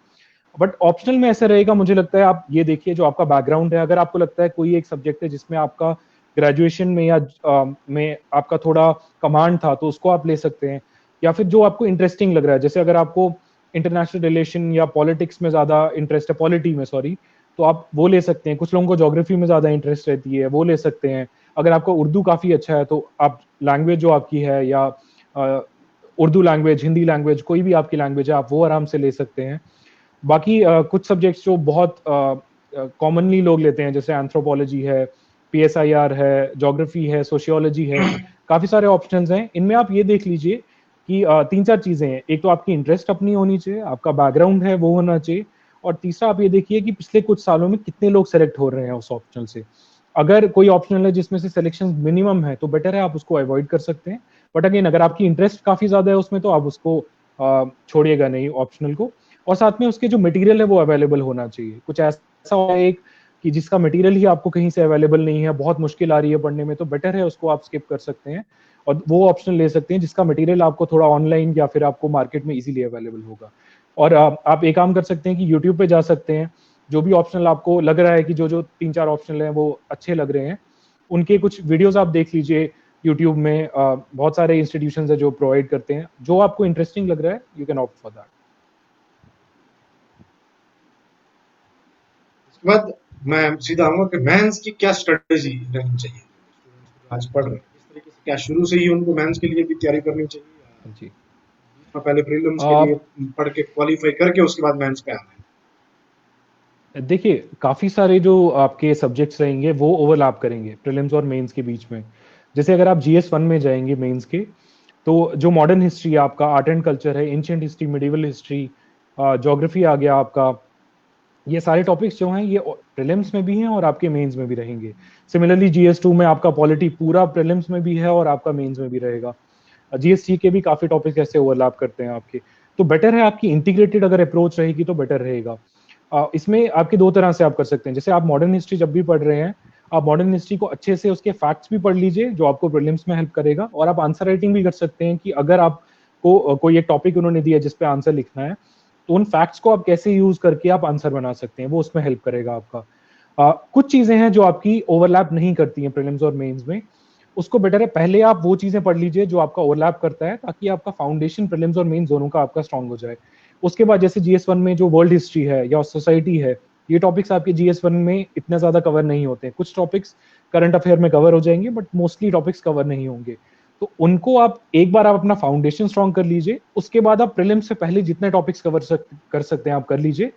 बट ऑप्शनल में ऐसा रहेगा, मुझे लगता है आप ये देखिए जो आपका बैकग्राउंड है, अगर आपको लगता है कोई एक सब्जेक्ट है जिसमें आपका ग्रेजुएशन में या में आपका थोड़ा कमांड था, तो उसको आप ले सकते हैं। या फिर जो आपको इंटरेस्टिंग लग रहा है, जैसे अगर आपको इंटरनेशनल रिलेशन या पॉलिटिक्स में ज्यादा इंटरेस्ट है, पॉलिटी में सॉरी, तो आप वो ले सकते हैं। कुछ लोगों को ज्योग्राफी में ज्यादा इंटरेस्ट रहती है, वो ले सकते हैं। अगर आपका उर्दू काफी अच्छा है, तो आप लैंग्वेज जो आपकी है, या उर्दू लैंग्वेज, हिंदी लैंग्वेज, कोई भी आपकी लैंग्वेज है, आप वो आराम से ले सकते हैं। बाकी कुछ सब्जेक्ट्स जो बहुत कॉमनली लोग लेते हैं, जैसे एंथ्रोपोलॉजी है, पीएसआईआर है, ज्योग्राफी है, सोशियोलॉजी है, काफी सारे ऑप्शंस हैं। इनमें आप ये देख लीजिए कि तीन चार चीजें हैं। एक तो आपकी इंटरेस्ट अपनी होनी चाहिए, आपका बैकग्राउंड है वो होना चाहिए, और तीसरा आप ये देखिए कि पिछले कुछ सालों में कितने लोग सेलेक्ट हो रहे हैं उस ऑप्शनल से। अगर कोई ऑप्शनल है जिसमें से सिलेक्शन मिनिमम है, तो बेटर है आप उसको अवॉइड कर सकते हैं। बट अगेन, अगर आपकी इंटरेस्ट काफी ज्यादा है उसमें, तो आप उसको छोड़िएगा नहीं ऑप्शनल को। और साथ में उसके जो मटेरियल है वो अवेलेबल होना चाहिए। कुछ ऐसा हो एक कि जिसका मटेरियल ही आपको कहीं से अवेलेबल नहीं है, बहुत मुश्किल आ रही है पढ़ने में, तो बेटर है उसको आप स्किप कर सकते हैं और वो ऑप्शन ले सकते हैं जिसका मटेरियल आपको थोड़ा ऑनलाइन या फिर आपको मार्केट में इजीली अवेलेबल होगा। और आप एक काम कर सकते हैं कि यूट्यूब पे जा सकते हैं, जो भी ऑप्शनल आपको लग रहा है कि जो जो तीन चार ऑप्शनल हैं वो अच्छे लग रहे हैं, उनके कुछ वीडियोस आप देख लीजिए यूट्यूब में। बहुत सारे इंस्टीट्यूशन है जो प्रोवाइड करते हैं, जो आपको इंटरेस्टिंग लग रहा है you can opt for that. उसके बाद मैं सीधा आऊंगा कि मेंस की क्या स्ट्रेटेजी रहनी चाहिए स्टूडेंट्स आज पढ़ रहे हैं, इस तरीके से क्या शुरू से ही उनको मेंस के लिए भी तैयारी करनी चाहिए, या जी। पहले प्रीलिम्स के लिए पढ़ के क्वालिफाई करके उसके बाद मेंस पे आना देखिए, काफी सारे जो आपके सब्जेक्ट्स रहेंगे वो ओवरलैप करेंगे प्रीलिम्स और मेंस के बीच में। जैसे अगर आप जीएस वन में जाएंगे मेंस के, तो जो मॉडर्न हिस्ट्री आपका, आर्ट एंड कल्चर है, ancient history, medieval history, geography आ गया आपका, ये सारे टॉपिक्स जो हैं ये प्रीलिम्स में भी हैं और आपके मेंस में भी रहेंगे। सिमिलरली जीएस टू में आपका पॉलिटी पूरा प्रीलिम्स में भी है और आपका मेंस में भी रहेगा। जीएसटी के भी काफी टॉपिक्स ऐसे ओवरलैप करते हैं आपके। तो बेटर है आपकी इंटीग्रेटेड अगर अप्रोच रहेगी तो बेटर रहेगा। इसमें आपके दो तरह से आप कर सकते हैं। जैसे आप मॉडर्न हिस्ट्री जब भी पढ़ रहे हैं, आप मॉडर्न हिस्ट्री को अच्छे से उसके फैक्ट्स भी पढ़ लीजिए, जो आपको प्रीलिम्स में हेल्प करेगा। और आप आंसर राइटिंग भी कर सकते हैं कि अगर आपको कोई एक टॉपिक उन्होंने दिया जिसपे आंसर लिखना है, तो उन फैक्ट्स को आप कैसे यूज करके आप आंसर बना सकते हैं, वो उसमें हेल्प करेगा आपका। कुछ चीजें हैं जो आपकी ओवरलैप नहीं करती हैं प्रीलिम्स और मेंस में, उसको बेटर है पहले आप वो चीजें पढ़ लीजिए जो आपका ओवरलैप करता है, ताकि आपका फाउंडेशन प्रीलिम्स और मेंस दोनों का आपका स्ट्रांग हो जाए। उसके बाद जैसे जीएस वन में जो वर्ल्ड हिस्ट्री है या सोसाइटी है, ये टॉपिक्स आपके जीएस वन में इतने ज्यादा कवर नहीं होते हैं। कुछ टॉपिक्स करंट अफेयर में कवर हो जाएंगे, बट मोस्टली टॉपिक्स कवर नहीं होंगे। तो उनको आप एक बार आप अपना फाउंडेशन स्ट्रांग कर लीजिए, उसके बाद आप प्रीलिम्स से पहले जितने टॉपिक्स कर सकते हैं आप कर लीजिए।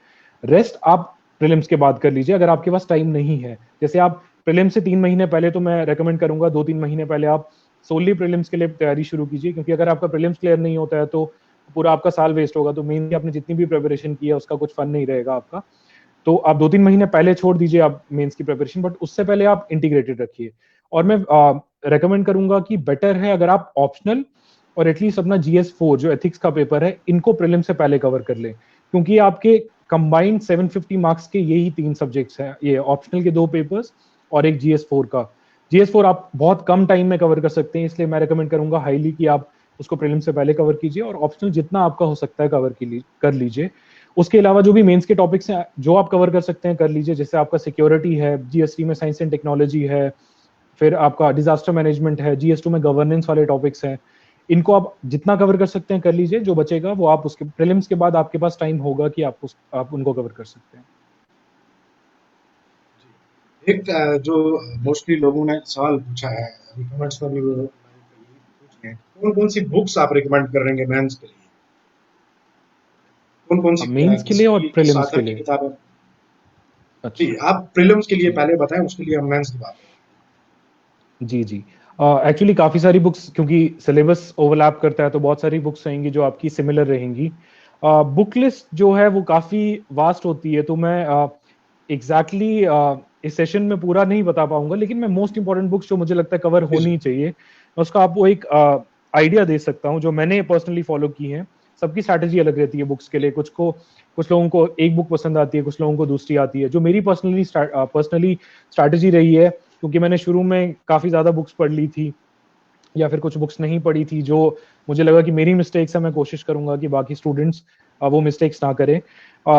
रेस्ट आप प्रीलिम्स के बाद कर लीजिए, अगर आपके पास टाइम नहीं है। जैसे आप प्रीलिम्स से 3 महीने पहले, तो मैं रेकमेंड करूंगा 2-3 महीने पहले आप सोनली प्रीलिम्स के लिए तैयारी शुरू कीजिए, क्योंकि अगर आपका प्रीलिम्स क्लियर नहीं होता है तो पूरा आपका साल वेस्ट होगा। तो मेनली आपने जितनी भी प्रिपरेशन की है उसका कुछ फन नहीं रहेगा आपका। तो आप 2-3 महीने पहले छोड़ दीजिए आप मेंस की प्रिपरेशन, बट उससे पहले आप इंटीग्रेटेड रखिए। और मैं रेकमेंड करूंगा कि बेटर है अगर आप ऑप्शनल और एटलीस्ट अपना जीएस 4 जो एथिक्स का पेपर है, इनको प्रीलिम से पहले कवर कर लें, क्योंकि आपके कंबाइंड 750 मार्क्स के यही 3 सब्जेक्ट्स हैं, ये ऑप्शनल के 2 पेपर्स और एक जीएस 4 का। जीएस 4 आप बहुत कम टाइम में कवर कर सकते हैं, इसलिए मैं रेकमेंड करूंगा हाईली कि आप उसको प्रीलिम से पहले कवर कीजिए, और ऑप्शनल जितना आपका हो सकता है कवर कर लीजिए। उसके अलावा जो भी मेंस के टॉपिक्स हैं जो आप कवर कर सकते हैं कर लीजिए। जैसे आपका सिक्योरिटी है, जीएसटी में साइंस एंड टेक्नोलॉजी है, फिर आपका डिजास्टर मैनेजमेंट है, जीएस2 में गवर्नेंस वाले टॉपिक्स हैं। इनको आप जितना कवर कर सकते हैं कर लीजिए, जो बचेगा वो आप उसके प्रीलिम्स के बाद आपके पास टाइम होगा कि आप उनको कवर कर सकते हैं। है। एक जो मोस्टली लोगों ने सवाल पूछा है अभी कमेंट्स में भी वो पूछ रहे हैं, कौन कौन सी बुक्स आप रिकमेंड करेंगे मेंस के लिए, कौन कौन सी मेंस के लिए और किस प्रीलिम्स के आथर की लिए? किताबें। जी, अच्छा। आप प्रीलिम्स के लिए पहले बताएं, उसके लिए हम मेंस की बात जी जी। एक्चुअली काफी सारी बुक्स, क्योंकि सिलेबस ओवरलैप करता है, तो बहुत सारी बुक्स रहेंगी जो आपकी सिमिलर रहेंगी। बुक लिस्ट जो है वो काफी वास्ट होती है, तो मैं एग्जैक्टली इस सेशन में पूरा नहीं बता पाऊंगा, लेकिन मैं मोस्ट इंपॉर्टेंट बुक्स जो मुझे लगता है कवर जी जी। होनी चाहिए, मैं उसका आपको एक आइडिया दे सकता हूँ जो मैंने पर्सनली फॉलो की है। सबकी स्ट्रैटेजी अलग रहती है बुक्स के लिए, कुछ लोगों को एक बुक पसंद आती है, कुछ लोगों को दूसरी आती है। जो मेरी पर्सनली स्ट्रैटेजी रही है, क्योंकि मैंने शुरू में काफी ज्यादा बुक्स पढ़ ली थी या फिर कुछ बुक्स नहीं पढ़ी थी जो मुझे लगा कि मेरी मिस्टेक्स है, मैं कोशिश करूंगा कि बाकी स्टूडेंट्स वो मिस्टेक्स ना करें।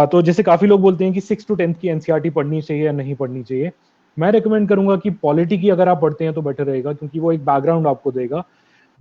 तो जैसे काफी लोग बोलते हैं कि 6 to 10 की एनसीईआरटी पढ़नी चाहिए या नहीं पढ़नी चाहिए, मैं रिकमेंड करूंगा कि पॉलिटी की अगर आप पढ़ते हैं तो बेटर रहेगा, क्योंकि वो एक बैकग्राउंड आपको देगा।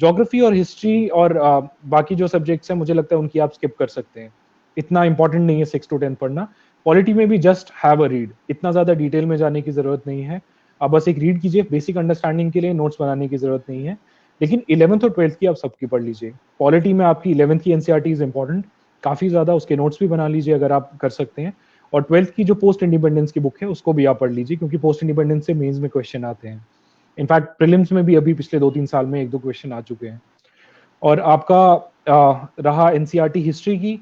ज्योग्राफी और हिस्ट्री और बाकी जो सब्जेक्ट्स हैं मुझे लगता है उनकी आप स्किप कर सकते हैं, इतना इंपॉर्टेंट नहीं है 6 to 10 पढ़ना। पॉलिटी में भी जस्ट हैव अ रीड, इतना ज्यादा डिटेल में जाने की जरूरत नहीं है। आप बस एक रीड कीजिए, बेसिक अंडरस्टैंडिंग के लिए नोट्स बनाने की जरूरत नहीं है। लेकिन 11th और 12th की आप सबकी पढ़ लीजिए। पॉलिटी में आपकी 11th की एनसीईआरटी इज इंपॉर्टेंट, काफी ज्यादा, उसके नोट्स भी बना लीजिए अगर आप कर सकते हैं। और 12th की जो पोस्ट इंडिपेंडेंस की बुक है उसको भी आप पढ़ लीजिए, क्योंकि पोस्ट इंडिपेंडेंस से मेंस में क्वेश्चन आते हैं। इनफैक्ट प्रीलिम्स में भी अभी पिछले 2-3 साल में 1-2 क्वेश्चन आ चुके हैं। और आपका रहा एनसीईआरटी हिस्ट्री की,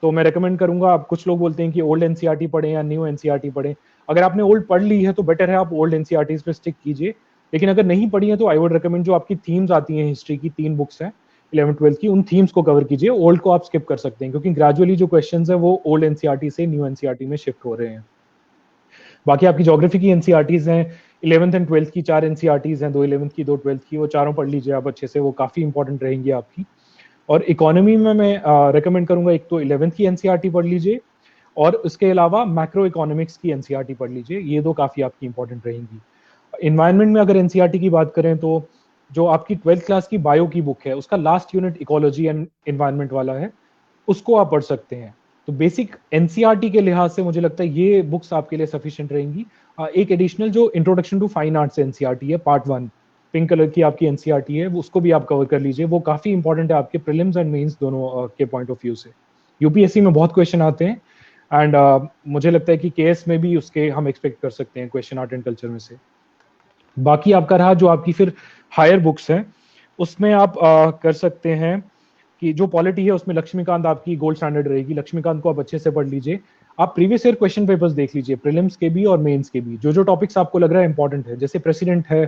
तो मैं रेकमेंड करूंगा, आप कुछ लोग बोलते हैं कि ओल्ड एनसीईआरटी पढ़ें या न्यू एनसीईआरटी पढ़ें। अगर आपने ओल्ड पढ़ ली है तो बेटर है आप ओल्ड एनसीईआरटीज पे स्टिक कीजिए। लेकिन अगर नहीं पढ़ी है तो आई वुड रेकमेंड, जो आपकी थीम्स आती हैं हिस्ट्री की, 3 बुक्स हैं 11th-12th की, उन थीम्स को कवर कीजिए। ओल्ड को आप स्किप कर सकते हैं, क्योंकि ग्रेजुअली जो क्वेश्चन है वो ओल्ड एनसीईआरटी से न्यू एनसीईआरटी में शिफ्ट हो रहे हैं। बाकी आपकी ज्योग्राफी की एनसीईआरटीज हैं 11th एंड 12th की, 4 एनसीईआरटीज हैं, 2 11th की 2 12th की, वो चारों पढ़ लीजिए आप अच्छे से, वो काफी इंपॉर्टेंट रहेंगी आपकी। और इकोनॉमी में मैं रेकमेंड करूंगा, एक तो 11th की एनसीईआरटी पढ़ लीजिए और उसके अलावा मैक्रो इकोनॉमिक्स की एनसीईआरटी पढ़ लीजिए, ये दो काफी आपकी इंपॉर्टेंट रहेंगी। इन्वायरमेंट में अगर एनसीईआरटी की बात करें तो जो आपकी 12th क्लास की बायो की बुक है उसका last unit ecology and environment वाला है, उसको आप पढ़ सकते हैं। तो बेसिक एनसीईआरटी के लिहाज से मुझे लगता है ये बुक्स आपके लिए सफिशिएंट रहेंगी। एक एडिशनल जो introduction to fine arts NCERT है पार्ट 1, पिंक कलर की आपकी एनसीईआरटी है, उसको भी आप कवर कर लीजिए, वो काफी इंपॉर्टेंट है आपके प्रीलिम्स एंड मेंस दोनों के पॉइंट ऑफ व्यू से। यूपीएससी में बहुत क्वेश्चन आते हैं एंड मुझे लगता है कि केएस में भी उसके हम एक्सपेक्ट कर सकते हैं क्वेश्चन आर्ट एंड कल्चर में से। बाकी आपका रहा जो आपकी फिर हायर बुक्स हैं, उसमें आप कर सकते हैं कि जो पॉलिटी है उसमें लक्ष्मीकांत आपकी गोल्ड स्टैंडर्ड रहेगी, लक्ष्मीकांत को आप अच्छे से पढ़ लीजिए। आप प्रीवियस ईयर क्वेश्चन पेपर्स देख लीजिए, प्रीलिम्स के भी और मेंस के भी, जो जो टॉपिक्स आपको लग रहा है इंपॉर्टेंट है, जैसे प्रेसिडेंट है,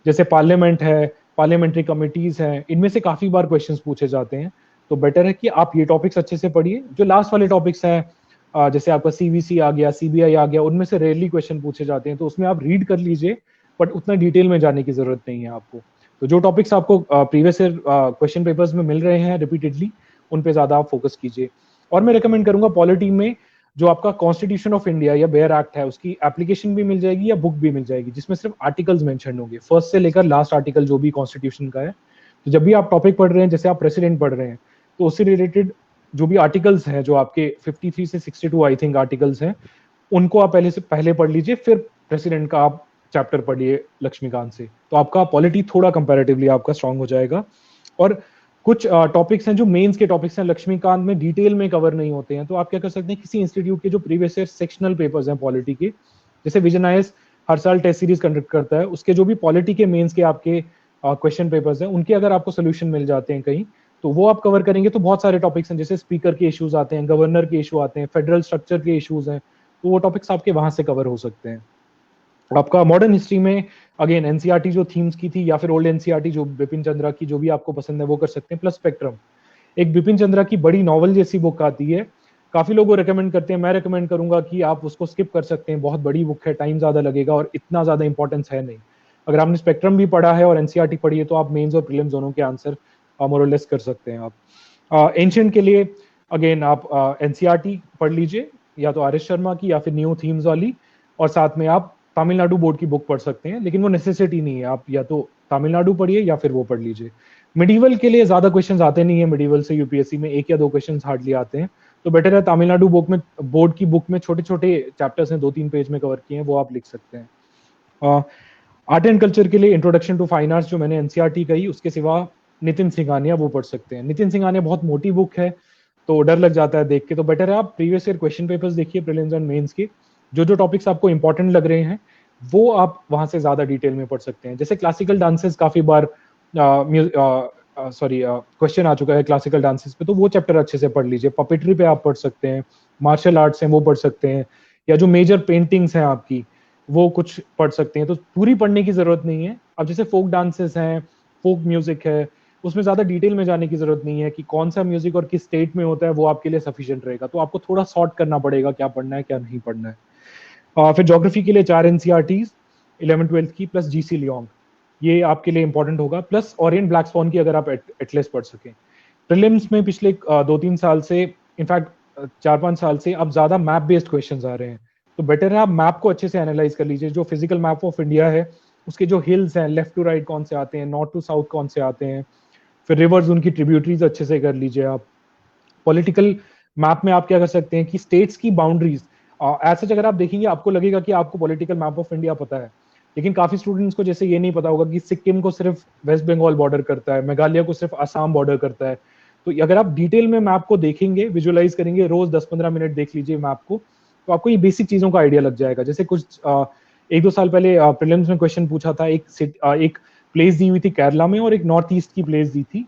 जैसे पार्लियामेंट है, पार्लियामेंट्री कमिटीज हैं, इनमें से काफी बार क्वेश्चंस पूछे जाते हैं। तो बेटर है कि आप ये टॉपिक्स अच्छे से पढ़िए। जो लास्ट वाले टॉपिक्स हैं जैसे आपका सीवीसी आ गया, सीबीआई आ गया, उनमें से रेयरली क्वेश्चन पूछे जाते हैं, तो उसमें आप रीड कर लीजिए, बट उतना डिटेल में जाने की जरूरत नहीं है आपको। तो जो टॉपिक्स आपको प्रीवियस ईयर क्वेश्चन पेपर्स में मिल रहे हैं रिपीटेडली, उन पे ज्यादा आप फोकस कीजिए। और मैं रिकमेंड करूंगा पॉलिटी में जो आपका कॉन्स्टिट्यूशन ऑफ इंडिया या बेयर एक्ट है, उसकी एप्लीकेशन भी मिल जाएगी या बुक भी मिल जाएगी, जिसमें सिर्फ आर्टिकल्स मेंशन होंगे, फर्स्ट से लेकर लास्ट आर्टिकल जो भी कॉन्स्टिट्यूशन का है। तो जब भी आप टॉपिक पढ़ रहे हैं, जैसे आप प्रेसिडेंट पढ़ रहे हैं, तो उससे रिलेटेड जो भी आर्टिकल्स हैं, जो आपके 53 से 62 आई थिंक आर्टिकल्स हैं, उनको आप पहले पढ़ लीजिए, फिर प्रेसिडेंट का आप चैप्टर पढ़िए लक्ष्मीकांत से, तो आपका पॉलिटी थोड़ा कंपैरेटिवली आपका स्ट्रांग हो जाएगा। और कुछ टॉपिक्स हैं जो मेंस के टॉपिक्स हैं, लक्ष्मीकांत में डिटेल में कवर नहीं होते हैं, तो आप क्या कर सकते हैं, किसी इंस्टीट्यूट के जो प्रीवियस ईयर सेक्शनल पेपर्स हैं पॉलिटी के, जैसे विजन आईएएस हर साल टेस्ट सीरीज कंडक्ट करता है, उसके जो भी पॉलिटी के मेंस के आपके क्वेश्चन पेपर्स हैं, उनके अगर आपको सोल्यूशन मिल जाते हैं कहीं, तो वो आप कवर करेंगे। तो बहुत सारे टॉपिक्स हैं, जैसे स्पीकर के इश्यूज आते हैं, गवर्नर के इशू आते हैं, फेडरल स्ट्रक्चर के इश्यूज हैं, तो वो टॉपिक्स आपके वहां से कवर हो सकते हैं। आपका मॉडर्न हिस्ट्री में अगेन एनसीईआरटी जो थीम्स की थी, या फिर ओल्ड एनसीईआरटी जो बिपिन चंद्रा की, जो भी आपको पसंद है वो कर सकते हैं, प्लस स्पेक्ट्रम। एक बिपिन चंद्रा की बड़ी नॉवल जैसी बुक आती है, काफी लोग रेकमेंड करते हैं, मैं रेकमेंड करूंगा कि आप उसको स्किप कर सकते हैं, बहुत बड़ी बुक है, टाइम ज्यादा लगेगा और इतना ज्यादा इंपॉर्टेंस है नहीं। अगर आपने स्पेक्ट्रम भी पढ़ा है और एनसीईआरटी पढ़ी है, तो आप मेंस और प्रीलिम्स दोनों के आंसर मोर और लेस कर सकते हैं आप। एंशिएंट के लिए अगेन आप एनसीईआरटी पढ़ लीजिए, या तो आर.एस. शर्मा की या फिर न्यू थीम्स वाली, और साथ में आप तमिलनाडु बोर्ड की बुक पढ़ सकते हैं, लेकिन वो नेसेसिटी नहीं है, आप या तो तमिलनाडु पढ़िए या फिर वो पढ़ लीजिए। मिडिवल के लिए ज्यादा क्वेश्चंस आते नहीं है, मिडिवल से यूपीएससी में 1 या 2 क्वेश्चंस हार्डली आते हैं, तो बेटर है तमिलनाडु बोर्ड की बुक में छोटे छोटे चैप्टर्स हैं, 2-3 पेज में कवर किए हैं, वो आप लिख सकते हैं। आर्ट एंड कल्चर के लिए इंट्रोडक्शन टू फाइन आर्ट्स जो मैंने एनसीईआरटी कही, उसके सिवा नितिन सिंघानिया वो पढ़ सकते हैं। नितिन सिंघानिया बहुत मोटी बुक है, तो डर लग जाता है देख के, तो बेटर है आप प्रीवियस ईयर क्वेश्चन पेपर्स देखिए, प्रीलिम्स एंड मेंस के, जो जो टॉपिक्स आपको इंपॉर्टेंट लग रहे हैं वो आप वहां से ज्यादा डिटेल में पढ़ सकते हैं। जैसे क्लासिकल डांसेस काफी बार क्वेश्चन आ चुका है क्लासिकल डांसेस पे, तो वो चैप्टर अच्छे से पढ़ लीजिए। पपेट्री पे आप पढ़ सकते हैं, मार्शल आर्ट्स हैं वो पढ़ सकते हैं, या जो मेजर पेंटिंग्स हैं आपकी वो कुछ पढ़ सकते हैं। तो पूरी पढ़ने की जरूरत नहीं है। अब जैसे फोक डांसेस हैं, फोक म्यूजिक है, उसमें ज्यादा डिटेल में जाने की जरूरत नहीं है कि कौन सा म्यूजिक और किस स्टेट में होता है, वो आपके लिए सफिशिएंट रहेगा। तो आपको थोड़ा सॉर्ट करना पड़ेगा क्या पढ़ना है क्या नहीं पढ़ना है। फिर ज्योग्राफी के लिए 4 एनसीईआरटीज 11th-12th की प्लस जीसी लियोंग, ये आपके लिए इंपॉर्टेंट होगा, प्लस ओरिएंट ब्लैक स्वन की अगर आप एटलीस्ट पढ़ सकें। प्रीलिम्स में पिछले 2-3 साल से, इनफैक्ट 4-5 साल से अब ज्यादा मैप बेस्ड क्वेश्चंस आ रहे हैं, तो बेटर है आप मैप को अच्छे से एनालाइज कर लीजिए। जो फिजिकल मैप ऑफ इंडिया है उसके जो हिल्स हैं, लेफ्ट टू राइट कौन से आते हैं, नॉर्थ टू साउथ कौन से आते हैं, फिर रिवर्स उनकी ट्रिब्यूटरीज अच्छे से कर लीजिए आप। पॉलिटिकल मैप में आप क्या कर सकते हैं कि स्टेट्स की बाउंड्रीज, ऐसा अगर आप देखेंगे आपको लगेगा कि आपको पॉलिटिकल मैप ऑफ इंडिया पता है, लेकिन काफी स्टूडेंट्स को जैसे ये नहीं पता होगा कि सिक्किम को सिर्फ वेस्ट बंगाल बॉर्डर करता है, मेघालय को सिर्फ असम बॉर्डर करता है। तो अगर आप डिटेल में मैप को देखेंगे, विजुअलाइज करेंगे, रोज 10-15 मिनट देख लीजिए मैप को, तो आपको ये बेसिक चीजों का आइडिया लग जाएगा। जैसे कुछ 1-2 साल पहले प्रीलिम्स में क्वेश्चन पूछा था, एक प्लेस दी हुई थी केरला में और एक नॉर्थ ईस्ट की प्लेस दी थी।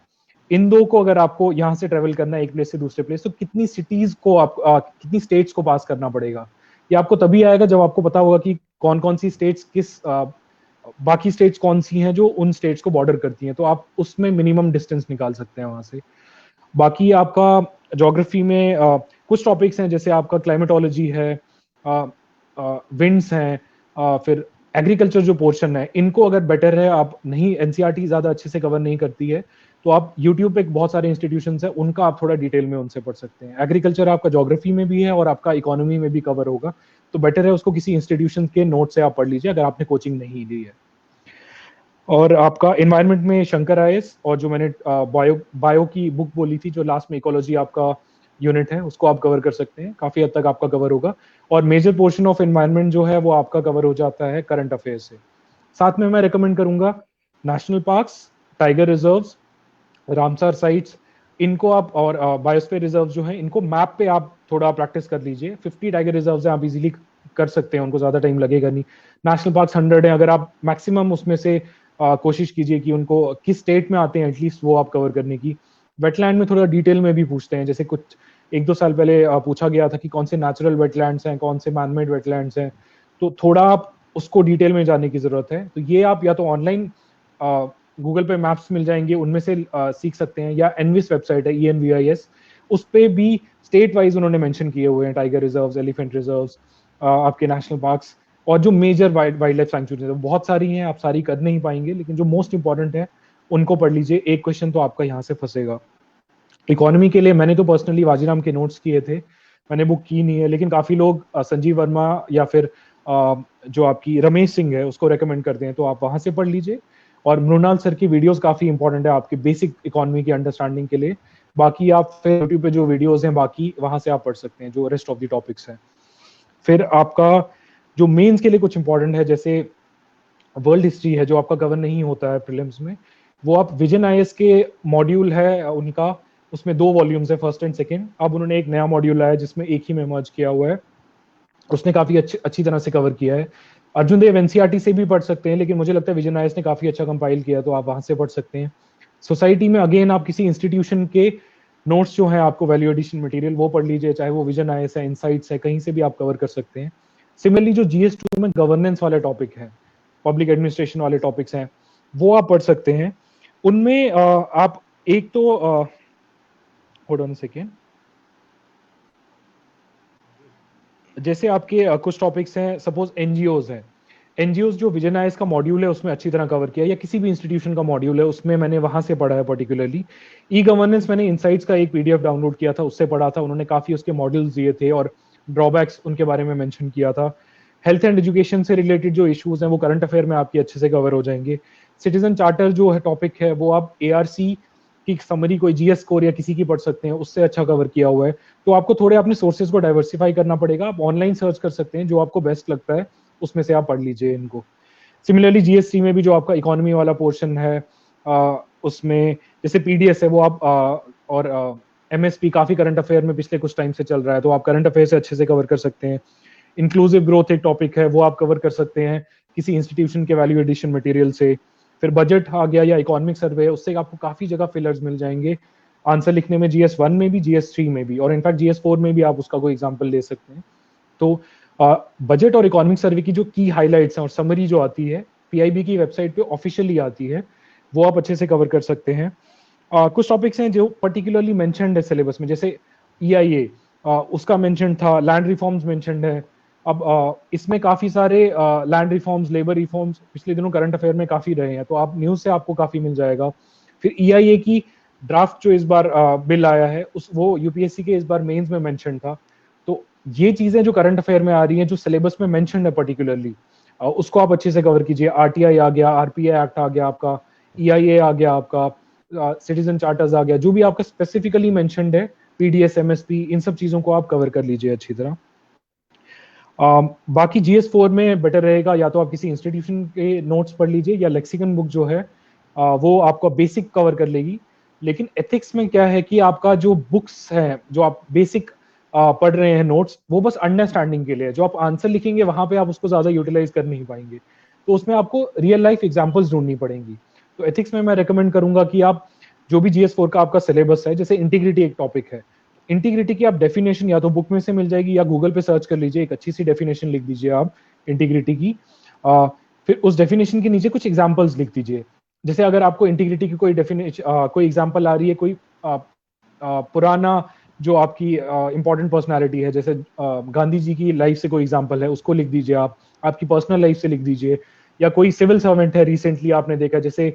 इन दो को अगर आपको यहाँ से ट्रेवल करना है एक प्लेस से दूसरे प्लेस, तो कितनी सिटीज को आप कितनी स्टेट्स को पास करना पड़ेगा, ये आपको तभी आएगा जब आपको पता होगा कि कौन कौन सी स्टेट्स बाकी स्टेट्स कौन सी हैं जो उन स्टेट्स को बॉर्डर करती हैं, तो आप उसमें मिनिमम डिस्टेंस निकाल सकते हैं वहां से। बाकी आपका ज्योग्राफी में कुछ टॉपिक्स हैं, जैसे आपका क्लाइमेटोलॉजी है, विंड्स हैं, फिर एग्रीकल्चर जो पोर्शन है, इनको अगर बेटर है, आप नहीं, एनसीईआरटी ज्यादा अच्छे से कवर नहीं करती है, तो आप यूट्यूब पे बहुत सारे इंस्टीट्यूशंस हैं, उनका आप थोड़ा डिटेल में उनसे पढ़ सकते हैं। एग्रीकल्चर आपका ज्योग्राफी में भी है और आपका इकोनॉमी में भी कवर होगा, तो बेटर है उसको किसी इंस्टीट्यूशन के नोट से आप पढ़ लीजिए अगर आपने कोचिंग नहीं ली है। और आपका एनवायरनमेंट में शंकर आईएएस, और जो मैंने बायो की बुक बोली थी, जो लास्ट में इकोलॉजी आपका यूनिट है, उसको आप कवर कर सकते हैं, काफी हद तक आपका कवर होगा। और मेजर पोर्शन ऑफ एनवायरनमेंट जो है वो आपका कवर हो जाता है करंट अफेयर से। साथ में मैं रिकमेंड करूंगा national parks, tiger reserves, Ramsar sites, इनको आप, और बायोस्फीयर रिजर्व जो है, इनको मैप पे आप थोड़ा प्रैक्टिस कर लीजिए। 50 टाइगर रिजर्व है, आप इजीली कर सकते हैं, उनको ज्यादा टाइम लगेगा नहीं। नेशनल पार्क 100 है, अगर आप मैक्सिमम उसमें से कोशिश कीजिए कि उनको किस स्टेट में आते हैं एटलीस्ट वो आप कवर करने की। वेटलैंड में थोड़ा डिटेल में भी पूछते हैं, जैसे कुछ 1-2 साल पहले पूछा गया था कि कौन से नेचुरल वेटलैंड्स हैं, कौन से मैनमेड वेटलैंड्स हैं, तो थोड़ा आप उसको डिटेल में जानने की जरूरत है। तो ये आप या तो ऑनलाइन गूगल पे मैप्स मिल जाएंगे, उनमें से सीख सकते हैं, या एनविस वेबसाइट है, ENVIS, उस पे भी स्टेट वाइज उन्होंने मेंशन किए हुए हैं टाइगर रिजर्व्स, एलिफेंट रिजर्व्स, आपके नेशनल पार्क्स, और जो मेजर वाइल्ड लाइफ सैंक्चुरीज है बहुत सारी हैं, आप सारी कर नहीं पाएंगे, लेकिन जो मोस्ट इंपॉर्टेंट है उनको पढ़ लीजिए। एक क्वेश्चन तो आपका यहाँ से फंसेगा। इकोनॉमी के लिए मैंने तो पर्सनली वाजीराम के नोट्स किए थे, मैंने बुक की नहीं है, लेकिन काफी लोग संजीव वर्मा या फिर जो आपकी रमेश सिंह है उसको रेकमेंड करते हैं, तो आप वहां से पढ़ लीजिए। और मृणाल सर की वीडियोस काफी इंपॉर्टेंट है आपकी बेसिक इकोनॉमी की अंडरस्टैंडिंग के लिए। बाकी आप फिर यूट्यूब पे जो वीडियोस हैं बाकी वहां से आप पढ़ सकते हैं जो रेस्ट ऑफ द टॉपिक्स हैं। फिर आपका जो मेंस के लिए कुछ इंपॉर्टेंट है, जैसे वर्ल्ड हिस्ट्री है जो आपका कवर नहीं होता है प्रीलिम्स में, वो आप विजन आईएएस के मॉड्यूल है उनका, उसमें 2 वॉल्यूम्स है, फर्स्ट एंड सेकंड। अब उन्होंने एक नया मॉड्यूल लाया जिसमें एक ही में मर्ज किया हुआ है, उसने काफी अच्छी तरह से कवर किया है। अर्जुन देव एनसीईआरटी से भी पढ़ सकते हैं, लेकिन मुझे लगता है विजन आईएएस ने काफी अच्छा कंपाइल किया, तो आप वहां से पढ़ सकते हैं। सोसाइटी में अगेन आप किसी इंस्टीट्यूशन के नोट्स जो है आपको वैल्यू एडिशन मटेरियल वो पढ़ लीजिए, चाहे वो विजन आईएएस है, इनसाइट्स है, कहीं से भी आप कवर कर सकते हैं। सिमिलरली जो GS2 में गवर्नेंस वाले टॉपिक है, पब्लिक एडमिनिस्ट्रेशन वाले टॉपिक्स हैं, वो आप पढ़ सकते हैं। उनमें आप एक तो होल्ड ऑन अ सेकेंड, जैसे आपके कुछ टॉपिक्स हैं, सपोज एनजीओज हैं, एनजीओज जो विजन आईएएस का मॉड्यूल है उसमें अच्छी तरह कवर किया, या किसी भी इंस्टीट्यूशन का मॉड्यूल है उसमें मैंने वहां से पढ़ा है पर्टिकुलरली। ई गवर्नेंस मैंने इनसाइट्स का एक PDF डाउनलोड किया था, उससे पढ़ा था, उन्होंने काफी उसके मॉड्यूल्स दिए थे और ड्रॉबैक्स उनके बारे में मेंशन किया था। हेल्थ एंड एजुकेशन से रिलेटेड जो इश्यूज हैं वो करंट अफेयर में आपके अच्छे से कवर हो जाएंगे। सिटीजन चार्टर जो है टॉपिक है वो आप ARC की समरी कोई GS स्कोर या किसी की पढ़ सकते हैं, उससे अच्छा कवर किया हुआ है। तो आपको थोड़े अपने सोर्सेज को डाइवर्सिफाई करना पड़ेगा, आप ऑनलाइन सर्च कर सकते हैं, जो आपको बेस्ट लगता है उसमें से आप पढ़ लीजिए इनको। सिमिलरली GS3 में भी जो आपका इकोनॉमी वाला पोर्शन है उसमें जैसे PDS है वो आप और MSP काफी करंट अफेयर में पिछले कुछ टाइम से चल रहा है, तो आप करंट अफेयर से अच्छे से कवर कर सकते हैं। इंक्लूसिव ग्रोथ एक टॉपिक है, वो आप कवर कर सकते हैं किसी इंस्टीट्यूशन के वैल्यू एडिशन मटेरियल से। फिर बजट आ गया या इकोनॉमिक सर्वे, उससे आपको काफी जगह फिलर्स मिल जाएंगे आंसर लिखने में, GS1 में भी, GS3 में भी, और इनफैक्ट GS4 में भी आप उसका कोई एग्जाम्पल ले सकते हैं। तो बजट और इकोनॉमिक सर्वे की जो की हाइलाइट्स हैं और समरी जो आती है PIB की वेबसाइट पे ऑफिशियली आती है, वो आप अच्छे से कवर कर सकते हैं। कुछ टॉपिक्स हैं जो पर्टिकुलरली मेंशन्ड है सिलेबस में, जैसे EIA उसका मेंशन था, लैंड रिफॉर्म्स मेंशन्ड है। अब इसमें काफी सारे लैंड रिफॉर्म्स, लेबर रिफॉर्म्स पिछले दिनों करंट अफेयर में काफी रहे हैं, तो आप न्यूज से आपको काफी मिल जाएगा। फिर EIA की ड्राफ्ट जो इस बार बिल आया है उस वो यूपीएससी के इस बार मेंस में मेंशन था। तो ये चीजें जो करंट अफेयर में आ रही हैं, जो सिलेबस में मेंशन है पर्टिकुलरली, उसको आप अच्छे से कवर कीजिए। RTI आ गया, RPI एक्ट आ गया आपका, EIA आ गया आपका, सिटीजन चार्टर्स आ गया, जो भी आपका स्पेसिफिकली मेंशन्ड है, PDS MSP, इन सब चीजों को आप कवर कर लीजिए अच्छी तरह। बाकी GS4 में बेटर रहेगा या तो आप किसी इंस्टीट्यूशन के नोट्स पढ़ लीजिए, या लेक्सिकन बुक जो है वो आपका बेसिक कवर कर लेगी। लेकिन एथिक्स में क्या है कि आपका जो बुक्स हैं, जो आप बेसिक पढ़ रहे हैं नोट्स, वो बस अंडरस्टैंडिंग के लिए है। जो आप आंसर लिखेंगे वहां पे आप उसको ज्यादा यूटिलाइज कर नहीं पाएंगे, तो उसमें आपको रियल लाइफ एग्जाम्पल्स ढूंढनी पड़ेंगी। तो एथिक्स में मैं रेकमेंड करूंगा कि आप जो भी GS4 का आपका सिलेबस है, जैसे इंटीग्रिटी एक टॉपिक है, इंटीग्रिटी की आप डेफिनेशन या तो बुक में से मिल जाएगी या गूगल पे सर्च कर लीजिए, एक अच्छी सी डेफिनेशन लिख दीजिए आप इंटीग्रिटी की। फिर उस डेफिनेशन के नीचे कुछ एग्जांपल्स लिख दीजिए। जैसे अगर आपको इंटीग्रिटी की कोई डेफिनेशन, कोई एग्जांपल आ रही है, कोई पुराना जो आपकी इंपॉर्टेंट पर्सनालिटी है, जैसे गांधी जी की लाइफ से कोई एग्जांपल है, उसको लिख दीजिए आप। आपकी पर्सनल लाइफ से लिख दीजिए, या कोई सिविल सर्वेंट है रिसेंटली आपने देखा, जैसे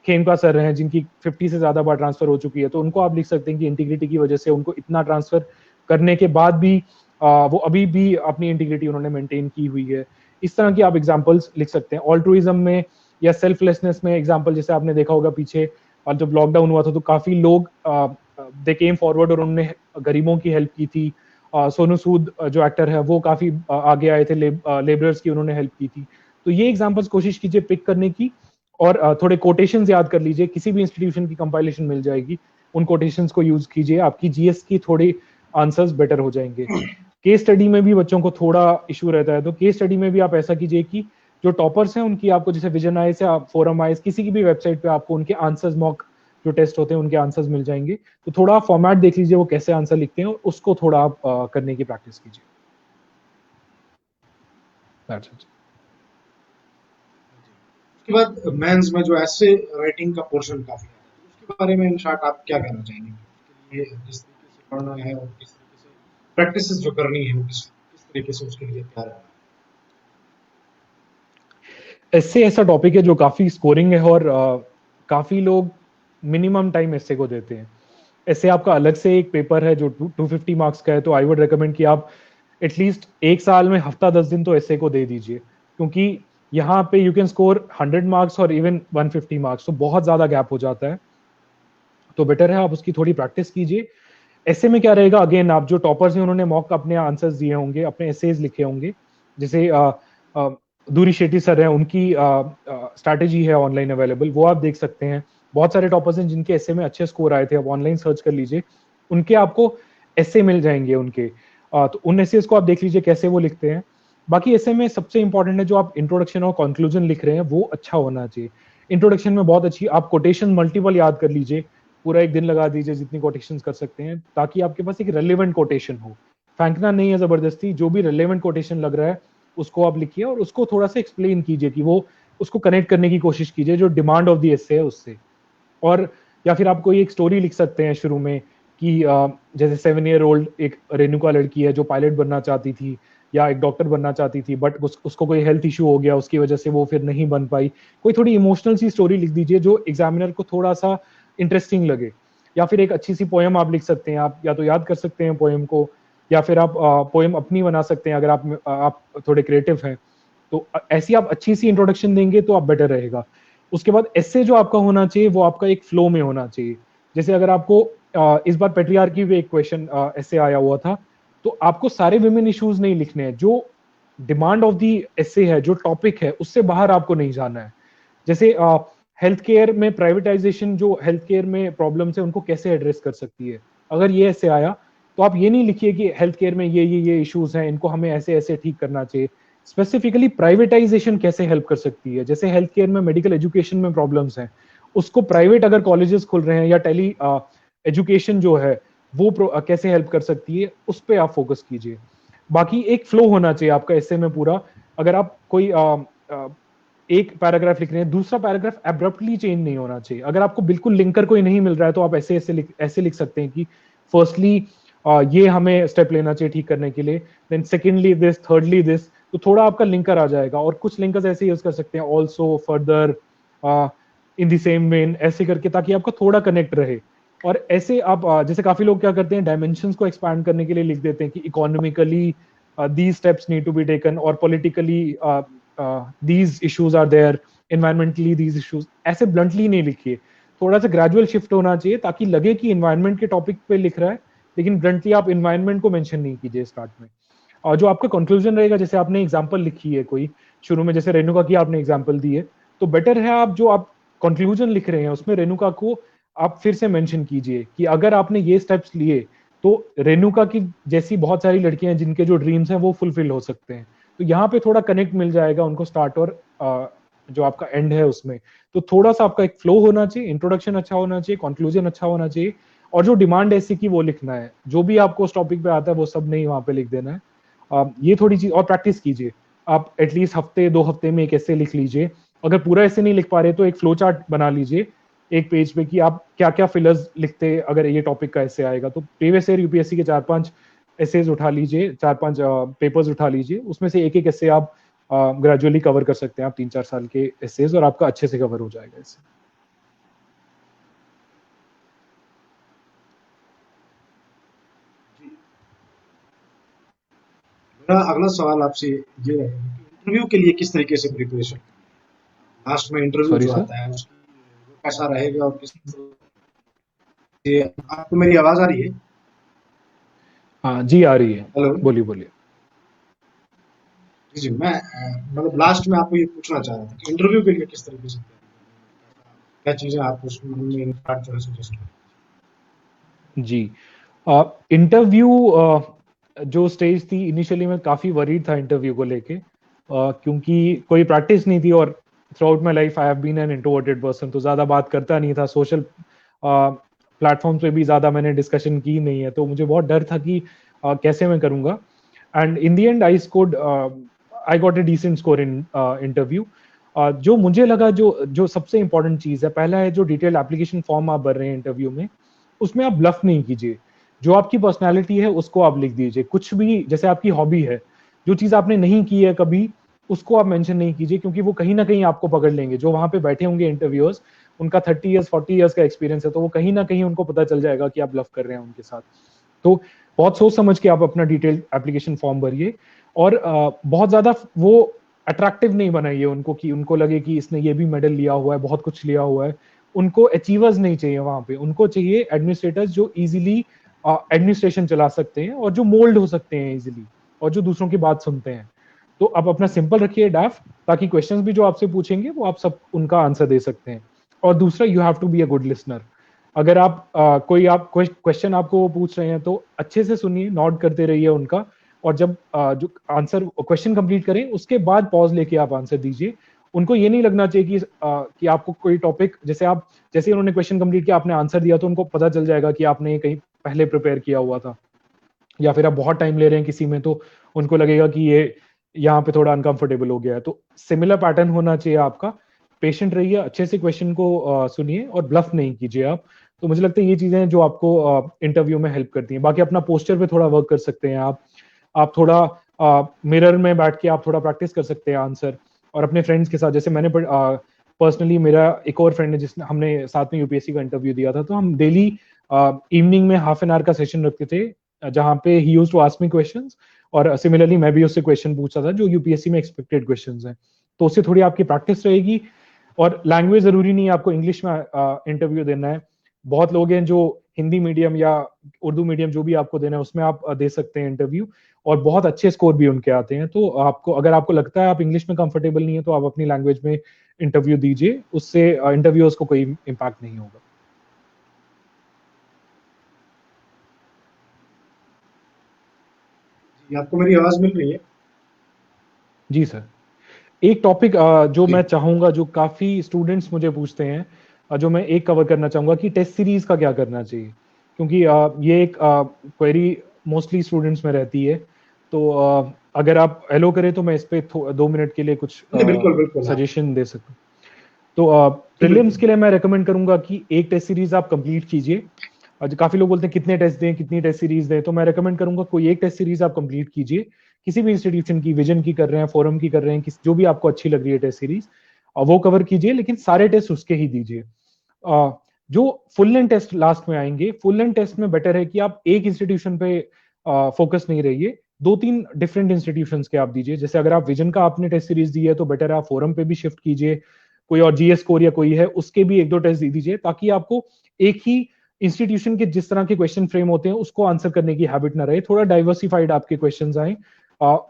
खेमका सर हैं जिनकी 50 से ज्यादा बार ट्रांसफर हो चुकी है, तो उनको आप लिख सकते हैं कि इंटीग्रिटी की वजह से उनको इतना ट्रांसफर करने के बाद भी वो अभी भी अपनी इंटीग्रिटी उन्होंने मेंटेन की हुई है। इस तरह की आप एग्जांपल्स लिख सकते हैं। ऑल्ट्रुइज्म में या सेल्फलेसनेस में एग्जांपल, जैसे आपने देखा होगा पीछे, और जब लॉकडाउन हुआ था तो काफी लोग दे केम फॉरवर्ड और उन्होंने गरीबों की हेल्प की थी। सोनू सूद जो एक्टर है वो काफी आगे आए थे, लेबरर्स की उन्होंने हेल्प की थी। तो ये एग्जांपल्स कोशिश कीजिए पिक करने की, और थोड़े कोटेशंस याद कर लीजिए, किसी भी इंस्टीट्यूशन की कंपाइलेशन मिल जाएगी, उन कोटेशंस को यूज कीजिए, आपकी GS की थोड़ी आंसर्स बेटर हो जाएंगे। केस स्टडी में भी बच्चों को थोड़ा इशू रहता है, तो केस स्टडी में भी आप ऐसा कीजिए कि जो टॉपर्स हैं उनकी आपको, जैसे विजन आइज या फोरम आइज, किसी की भी वेबसाइट पे आपको उनके आंसर्स, मॉक जो टेस्ट होते हैं उनके आंसर्स मिल जाएंगे। तो थोड़ा फॉर्मेट देख लीजिए वो कैसे आंसर लिखते हैं, और उसको थोड़ा आप करने की प्रैक्टिस कीजिए। उसके बाद मेंस में जो ऐसे राइटिंग का पोर्शन काफी है, तो उसके बारे में इन शॉर्ट आप क्या कहना चाहेंगे? उसके लिए जिस तरीके से पढ़ना है और किस तरीके से प्रैक्टिस जो करनी है, वो किस किस तरीके से उसके लिए तैयार रहना एस्से ऐसा टॉपिक है जो काफी स्कोरिंग है, और काफी लोग मिनिमम टाइम एस्से को देते हैं। एस्से आपका अलग से एक पेपर है जो 250 मार्क्स का है, तो आई वुड रिकमेंड कि आप एटलीस्ट एक साल में हफ्ता 10 दिन तो एस्से को दे दीजिए, क्योंकि यहाँ पे यू कैन स्कोर 100 मार्क्स और इवन 150 मार्क्स, तो बहुत ज्यादा गैप हो जाता है। तो बेटर है आप उसकी थोड़ी प्रैक्टिस कीजिए। एस्से में क्या रहेगा, अगेन आप जो टॉपर्स हैं उन्होंने मॉक अपने आंसर्स दिए होंगे, अपने एसेज लिखे होंगे। जैसे दूरी शेट्टी सर हैं, उनकी स्ट्रैटेजी है ऑनलाइन अवेलेबल, वो आप देख सकते हैं। बहुत सारे टॉपर्स हैं जिनके एस्से में अच्छे स्कोर आए थे, आप ऑनलाइन सर्च कर लीजिए, उनके आपको एस्से मिल जाएंगे उनके। तो उन एसेज को आप देख लीजिए कैसे वो लिखते हैं। बाकी एस्से में सबसे इंपॉर्टेंट है जो आप इंट्रोडक्शन और कंक्लूजन लिख रहे हैं वो अच्छा होना चाहिए। इंट्रोडक्शन में बहुत अच्छी आप कोटेशन मल्टीपल याद कर लीजिए, पूरा एक दिन लगा दीजिए जितनी कोटेशंस कर सकते हैं, ताकि आपके पास एक रेलेवेंट कोटेशन हो। फेंकना नहीं है जबरदस्ती, जो भी रेलेवेंट कोटेशन लग रहा है उसको आप लिखिए, और उसको थोड़ा सा एक्सप्लेन कीजिए कि वो उसको कनेक्ट करने की कोशिश कीजिए जो डिमांड ऑफ द एस्से है उससे। और या फिर आप कोई एक स्टोरी लिख सकते हैं शुरू में कि जैसे 7 ईयर ओल्ड एक रेणुका लड़की है जो पायलट बनना चाहती थी या एक डॉक्टर बनना चाहती थी, बट उसको कोई हेल्थ इशू हो गया, उसकी वजह से वो फिर नहीं बन पाई। कोई थोड़ी इमोशनल सी स्टोरी लिख दीजिए जो एग्जामिनर को थोड़ा सा इंटरेस्टिंग लगे। या फिर एक अच्छी सी पोएम आप लिख सकते हैं, आप या तो याद कर सकते हैं पोएम को, या फिर आप पोएम अपनी बना सकते हैं अगर आप थोड़े क्रिएटिव हैं। तो ऐसी आप अच्छी सी इंट्रोडक्शन देंगे तो आप बेटर रहेगा। उसके बाद एस्से जो आपका होना चाहिए वो आपका एक फ्लो में होना चाहिए। जैसे अगर आपको इस बार पेट्रियार्की पे एक क्वेश्चन एस्से आया हुआ था, तो आपको सारे विमेन इश्यूज नहीं लिखने हैं, जो डिमांड ऑफ दी एस्से है, जो टॉपिक है उससे बाहर आपको नहीं जाना है। जैसे हेल्थ केयर में प्राइवेटाइजेशन, जो हेल्थ केयर में प्रॉब्लम्स है उनको कैसे एड्रेस कर सकती है, अगर ये ऐसे आया तो आप ये नहीं लिखिए कि हेल्थ केयर में ये इश्यूज हैं, इनको हमें ऐसे ऐसे ठीक करना चाहिए। स्पेसिफिकली प्राइवेटाइजेशन कैसे हेल्प कर सकती है, जैसे हेल्थ केयर में मेडिकल एजुकेशन में प्रॉब्लम्स हैं, उसको प्राइवेट अगर कॉलेजेस खुल रहे हैं या टेली एजुकेशन जो है वो कैसे हेल्प कर सकती है, उस पर आप फोकस कीजिए। बाकी एक फ्लो होना चाहिए आपका ऐसे में पूरा। अगर आप कोई एक पैराग्राफ लिख रहे हैं, दूसरा पैराग्राफ एब्रप्टली चेंज नहीं होना चाहिए। अगर आपको बिल्कुल लिंकर कोई नहीं मिल रहा है तो आप ऐसे लिख सकते हैं कि फर्स्टली ये हमें स्टेप लेना चाहिए ठीक करने के लिए, then secondly this, thirdly this, तो थोड़ा आपका लिंकर आ जाएगा। और कुछ लिंकर्स ऐसे यूज कर सकते हैं, also, further, in the same when, ऐसे करके, ताकि आपका थोड़ा कनेक्ट रहे। और ऐसे आप जैसे काफी लोग क्या करते हैं, डायमेंशंस को एक्सपैंड करने के लिए लिख देते हैं कि economically these steps need to be taken, or politically these issues are there, environmentally these issues, ऐसे bluntly नहीं लिखिए। थोड़ा सा ग्रेजुअल शिफ्ट होना चाहिए ताकि लगे कि इन्वायरमेंट के टॉपिक पे लिख रहा है, लेकिन ब्लंटली आप इन्वायरमेंट को मेंशन नहीं कीजिए स्टार्ट में। और जो आपका कंक्लूजन रहेगा, जैसे आपने एग्जांपल लिखी है कोई शुरू में, जैसे रेणुका की आपने एग्जांपल दी है, तो बेटर है आप जो आप कंक्लूजन लिख रहे हैं उसमें रेणुका को आप फिर से मेंशन कीजिए कि अगर आपने ये स्टेप्स लिए तो रेणुका की जैसी बहुत सारी लड़कियां जिनके जो ड्रीम्स हैं वो फुलफिल हो सकते हैं। तो यहाँ पे थोड़ा कनेक्ट मिल जाएगा उनको स्टार्ट और जो आपका एंड है उसमें। तो थोड़ा सा आपका एक फ्लो होना चाहिए, इंट्रोडक्शन अच्छा होना चाहिए, कंक्लूजन अच्छा होना चाहिए, और जो डिमांड ऐसी की वो लिखना है। जो भी आपको उस टॉपिक पे आता है वो सब नहीं वहां पे लिख देना है। ये थोड़ी चीज और प्रैक्टिस कीजिए। आप एटलीस्ट हफ्ते 2 हफ्ते में एक ऐसे लिख लीजिए। अगर पूरा ऐसे नहीं लिख पा रहे तो एक फ्लो चार्ट बना लीजिए एक पेज पे कि आप क्या क्या फिलर्स लिखते अगर ये टॉपिक का ऐसे आएगा। तो प्रीवियस ईयर यूपीएससी के 4-5 एसेज उठा लीजिए, 4-5 पेपर्स उठा लीजिए, उसमें से एक एक ऐसे आप ग्रेजुअली कवर कर सकते हैं आप 3-4 साल के एसेज, और आपका अच्छे से कवर हो जाएगा इससे। मेरा अगला सवाल आपसे ये रहेगा कि इंटरव्यू के लिए किस तरीके से प्रिपरेशन, लास्ट में इंटरव्यू सॉरी जो सर। आता है उसकी वो कैसा रहेगा और किस ये आपको मेरी आवाज आ रही है? हाँ जी, आ रही है, हेलो। बोलिए बोलिए। जी जी, मैं मतलब लास्ट में आपको ये पूछना चाह रहा था कि इंटरव्यू के लिए किस तरीके से क्या चीजें आप उसमें इनफैक्ट जो है सजेस्ट करें? जी, इंटरव्यू जो स्टेज थी इनिशियली, मैं काफी वरीड था इंटरव्यू को लेके, क्योंकि कोई प्रैक्टिस नहीं थी, और throughout my life I have been an introverted person, तो ज्यादा बात करता नहीं था। सोशल प्लेटफॉर्म पे भी ज्यादा मैंने डिस्कशन की नहीं है, तो मुझे बहुत डर था कि कैसे मैं करूंगा। And in the end I got a decent score in interview. जो मुझे लगा, जो जो सबसे इंपॉर्टेंट चीज है, पहला है जो डिटेल्ड एप्लीकेशन फॉर्म आप भर रहे हैं इंटरव्यू में, उसमें आप ब्लफ नहीं कीजिए। जो आपकी पर्सनैलिटी है उसको आप लिख दीजिए। कुछ भी, जैसे आपकी हॉबी है, जो चीज आपने नहीं की है कभी, उसको आप मेंशन नहीं कीजिए, क्योंकि वो कहीं ना कहीं आपको पकड़ लेंगे। जो वहां पे बैठे होंगे इंटरव्यूअर्स, उनका 30 ईयर्स 40 ईयर्स का एक्सपीरियंस है, तो वो कहीं ना कहीं उनको पता चल जाएगा कि आप ब्लफ कर रहे हैं उनके साथ। तो बहुत सोच समझ के आप अपना डिटेल्ड एप्लीकेशन फॉर्म भरिए, और बहुत ज्यादा वो अट्रैक्टिव नहीं बनाइए उनको कि उनको लगे कि इसने ये भी मेडल लिया हुआ है, बहुत कुछ लिया हुआ है। उनको अचीवर्स नहीं चाहिए वहां पे, उनको चाहिए एडमिनिस्ट्रेटर्स जो इजीली एडमिनिस्ट्रेशन चला सकते हैं और जो मोल्ड हो सकते हैं इजीली, और जो दूसरों की बात सुनते हैं। तो आप अपना सिंपल रखिए डाफ, ताकि क्वेश्चंस भी जो आपसे पूछेंगे वो आप सब उनका आंसर दे सकते हैं। और दूसरा, you have to be a good listener. अगर आप कोई आप क्वेश्चन आपको वो पूछ रहे हैं तो अच्छे से सुनिए, नोट करते रहिए उनका, और जब जो आंसर क्वेश्चन कंप्लीट करें उसके बाद पॉज लेके आप आंसर दीजिए। उनको ये नहीं लगना चाहिए कि आपको कोई टॉपिक, जैसे उन्होंने क्वेश्चन कंप्लीट किया, आपने आंसर दिया, तो उनको पता चल जाएगा कि आपने कहीं पहले प्रिपेयर किया हुआ था, या फिर आप बहुत टाइम ले रहे हैं किसी में, तो उनको लगेगा कि ये यहाँ पे थोड़ा अनकंफर्टेबल हो गया है। तो सिमिलर पैटर्न होना चाहिए आपका। पेशेंट रहिए, अच्छे से क्वेश्चन को सुनिए, और ब्लफ नहीं कीजिए आप। तो मुझे लगता है ये चीजें हैं जो आपको इंटरव्यू में हेल्प करती हैं। बाकी अपना पोस्टर पे थोड़ा वर्क कर सकते हैं आप थोड़ा मिरर में बैठ के आप थोड़ा प्रैक्टिस कर सकते हैं आंसर, और अपने फ्रेंड्स के साथ, जैसे मैंने पर्सनली, मेरा एक और फ्रेंड है जिसने, हमने साथ में यूपीएससी का इंटरव्यू दिया था, तो हम डेली इवनिंग में हाफ एन आवर का सेशन रखते थे, जहाँ पे he used to ask me questions, और सिमिलरली मैं भी उससे क्वेश्चन पूछता था जो यूपीएससी में एक्सपेक्टेड क्वेश्चंस हैं। तो उससे थोड़ी आपकी प्रैक्टिस रहेगी। और लैंग्वेज जरूरी नहीं है आपको इंग्लिश में इंटरव्यू देना है। बहुत लोग हैं जो हिंदी मीडियम या उर्दू मीडियम, जो भी आपको देना है उसमें आप दे सकते हैं इंटरव्यू, और बहुत अच्छे स्कोर भी उनके आते हैं। तो आपको, अगर आपको लगता है आप इंग्लिश में कंफर्टेबल नहीं है, तो आप अपनी लैंग्वेज में इंटरव्यू दीजिए, उससे इंटरव्यूअर्स को कोई इम्पैक्ट नहीं होगा। जी, आपको मेरी आवाज मिल रही है? जी सर। एक टॉपिक जो जी मैं चाहूंगा, जो काफी स्टूडेंट्स मुझे पूछते हैं, जो मैं एक कवर करना चाहूंगा कि टेस्ट सीरीज का क्या करना चाहिए, क्योंकि ये एक क्वेरी मोस्टली स्टूडेंट्स में रहती है। तो अगर आप एलो करें तो मैं इस पे 2 मिनट के लिए कुछ नहीं, बिल्कुल बिल्कुल हाँ। सजेशन दे सकूं। तो जी प्रीलिम्स बिल्कुल। के लिए मैं रेकमेंड करूंगा कि एक टेस्ट सीरीज आप कंप्लीट कीजिए। आज काफी लोग बोलते हैं कितने टेस्ट दें, कितनी टेस्ट सीरीज दें, तो मैं रेकमेंड करूंगा कोई एक टेस्ट सीरीज आप कंप्लीट कीजिए। किसी भी इंस्टीट्यूशन की, विजन की कर रहे हैं, फोरम की कर रहे हैं, जो भी आपको अच्छी लग रही है टेस्ट सीरीज, वो कवर कीजिए, लेकिन सारे टेस्ट उसके ही दीजिए। जो फुल लेंथ टेस्ट लास्ट में आएंगे, फुल लेंथ टेस्ट में बेटर है कि आप एक इंस्टीट्यूशन पे फोकस नहीं रहिए, 2-3 डिफरेंट इंस्टीट्यूशंस के आप दीजिए। जैसे अगर आप विजन का आपने टेस्ट सीरीज दी है तो बेटर है आप फोरम पे भी शिफ्ट कीजिए, कोई और जीएस स्कोर या कोई है उसके भी 1-2 टेस्ट दे दीजिए, ताकि आपको एक ही इंस्टीट्यूशन के जिस तरह के क्वेश्चन फ्रेम होते हैं उसको आंसर करने की हैबिट ना रहे, थोड़ा डाइवर्सिफाइड आपके क्वेश्चंस आए,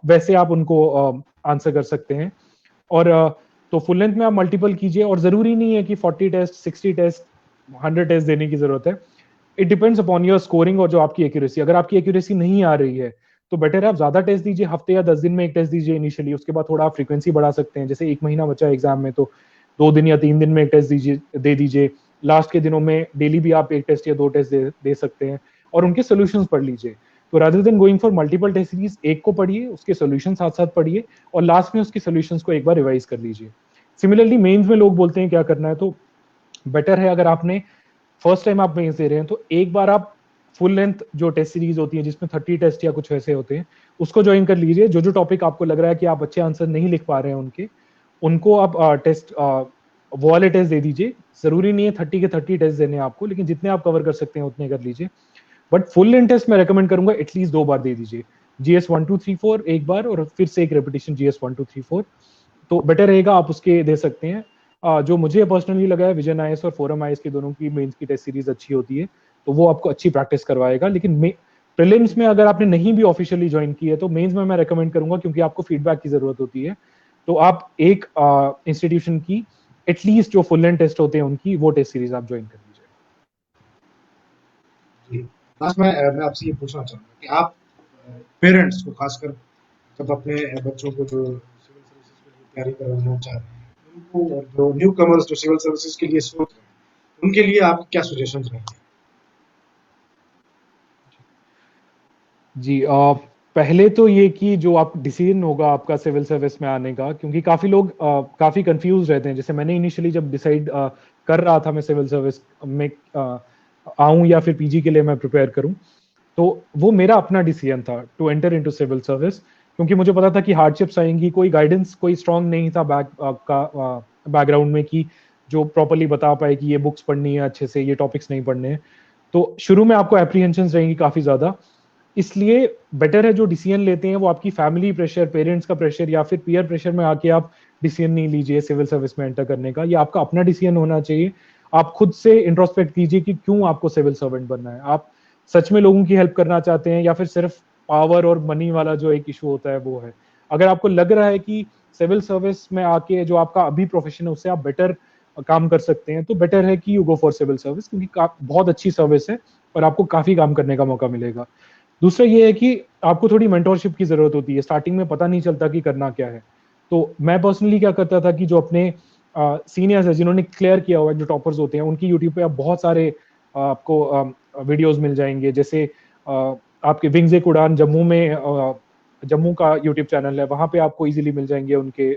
वैसे आप उनको आंसर कर सकते हैं। और तो फुल लेंथ में आप मल्टीपल कीजिए, और जरूरी नहीं है कि 40 टेस्ट, 60 टेस्ट, 100 टेस्ट देने की जरूरत है। It depends upon your scoring और जो आपकी एक्यूरेसी। अगर आपकी एक्यूरेसी नहीं आ रही है तो बेटर है आप ज्यादा टेस्ट दीजिए, हफ्ते या 10 दिन में एक टेस्ट दीजिए इनिशियली, उसके बाद थोड़ा आप फ्रीक्वेंसी बढ़ा सकते हैं। जैसे 1 महीना बचा है एग्जाम में, तो 2 दिन या 3 दिन में एक टेस्ट दे दीजिए। लास्ट के दिनों में डेली भी आप एक टेस्ट या 2 टेस्ट दे सकते हैं, और उनके सोल्यूशंस पढ़ लीजिए। तो rather than going for multiple test series, एक को पढ़िए, उसके सोल्यूशन साथ साथ पढ़िए, और लास्ट में उसके सोल्यूशंस को एक बार रिवाइज कर लीजिए। सिमिलरली मेंस में लोग बोलते हैं क्या करना है, तो बेटर है अगर आपने फर्स्ट टाइम आप मेंस दे रहे हैं तो एक बार आप फुल लेंथ जो टेस्ट सीरीज होती है जिसमें 30 टेस्ट या कुछ ऐसे होते हैं उसको ज्वाइन कर लीजिए। जो जो टॉपिक आपको लग रहा है कि आप अच्छे आंसर नहीं लिख पा रहे हैं उनके, उनको आप टेस्ट वो वाले टेस्ट दे दीजिए। जरूरी नहीं है 30 के 30 टेस्ट देने आपको, लेकिन जितने आप कवर कर सकते हैं उतने कर लीजिए। बट फुल लेंथ टेस्ट मैं रेकमेंड करूंगा एटलीस्ट 2 बार दे दीजिए, जीएस 1 2 3 4 एक बार, और फिर से एक रेपिटेशन जीएस 1 2 3 4, तो बेटर रहेगा आप उसके दे सकते हैं। जो मुझे पर्सनली लगा है, विजन आईएएस और फोरम आईएएस की दोनों की मेंस की टेस्ट सीरीज अच्छी होती है, तो वो आपको अच्छी प्रैक्टिस करवाएगा। लेकिन प्रीलिम्स में अगर आपने नहीं भी ऑफिशियली ज्वाइन की है तो मेंस में मैं रेकमेंड करूंगा, क्योंकि आपको फीडबैक की जरूरत होती है, तो आप एक इंस्टीट्यूशन की एटलीस्ट जो फुल लेंथ टेस्ट होते हैं उनकी वो टेस्ट सीरीज आप ज्वाइन कर लीजिए। जी, लास्ट में मैं आपसे ये पूछना चाहूँगा कि आप पेरेंट्स को खासकर जब अपने बच्चों को जो सिविल सर्विसेज के लिए तैयारी करवाना चाह रहे हैं, उनको, और जो न्यू कमर्स जो सिविल सर्विसेज के लिए सोच रहे हैं, उनके लिए आप क्या सजेशंस रहेंगे? जी, पहले तो ये कि जो आप डिसीजन होगा आपका सिविल सर्विस में आने का, क्योंकि काफी लोग काफी कंफ्यूज रहते हैं। जैसे मैंने इनिशियली जब डिसाइड कर रहा था मैं सिविल सर्विस में आऊं या फिर पीजी के लिए मैं प्रिपेयर करूं, तो वो मेरा अपना डिसीजन था to enter into civil service, क्योंकि मुझे पता था कि हार्डशिप्स आएंगी, कोई गाइडेंस कोई स्ट्रांग नहीं था बैकग्राउंड में कि जो प्रॉपरली बता पाए कि ये बुक्स पढ़नी है अच्छे से, ये टॉपिक्स नहीं पढ़ने हैं। तो शुरू में आपको एप्रीहेंशन रहेंगी काफी ज्यादा, इसलिए बेटर है जो डिसीजन लेते हैं वो आपकी फैमिली प्रेशर, पेरेंट्स का प्रेशर या फिर पीयर प्रेशर में आके आप डिसीजन नहीं लीजिए सिविल सर्विस में एंटर करने का। ये आपका अपना डिसीजन होना चाहिए। आप खुद से इंट्रोस्पेक्ट कीजिए कि क्यों आपको सिविल सर्वेंट बनना है। आप सच में लोगों की हेल्प करना चाहते हैं या फिर सिर्फ पावर और मनी वाला जो एक इशू होता है वो है। अगर आपको लग रहा है कि सिविल सर्विस में आके जो आपका अभी प्रोफेशन है उससे आप बेटर काम कर सकते हैं, तो बेटर है कि you go for civil service, क्योंकि बहुत अच्छी सर्विस है और आपको काफी काम करने का मौका मिलेगा। दूसरा ये है कि आपको थोड़ी मेंटोरशिप की जरूरत होती है, स्टार्टिंग में पता नहीं चलता कि करना क्या है। तो मैं पर्सनली क्या करता था कि जो अपने सीनियर्स है जिन्होंने क्लियर किया हुआ है, जो टॉपर्स होते हैं, उनकी यूट्यूब पे आप बहुत सारे आपको वीडियोस मिल जाएंगे। जैसे आपके विंग्स एक उड़ान जम्मू में, जम्मू का यूट्यूब चैनल है, वहां पे आपको इजीली मिल जाएंगे उनके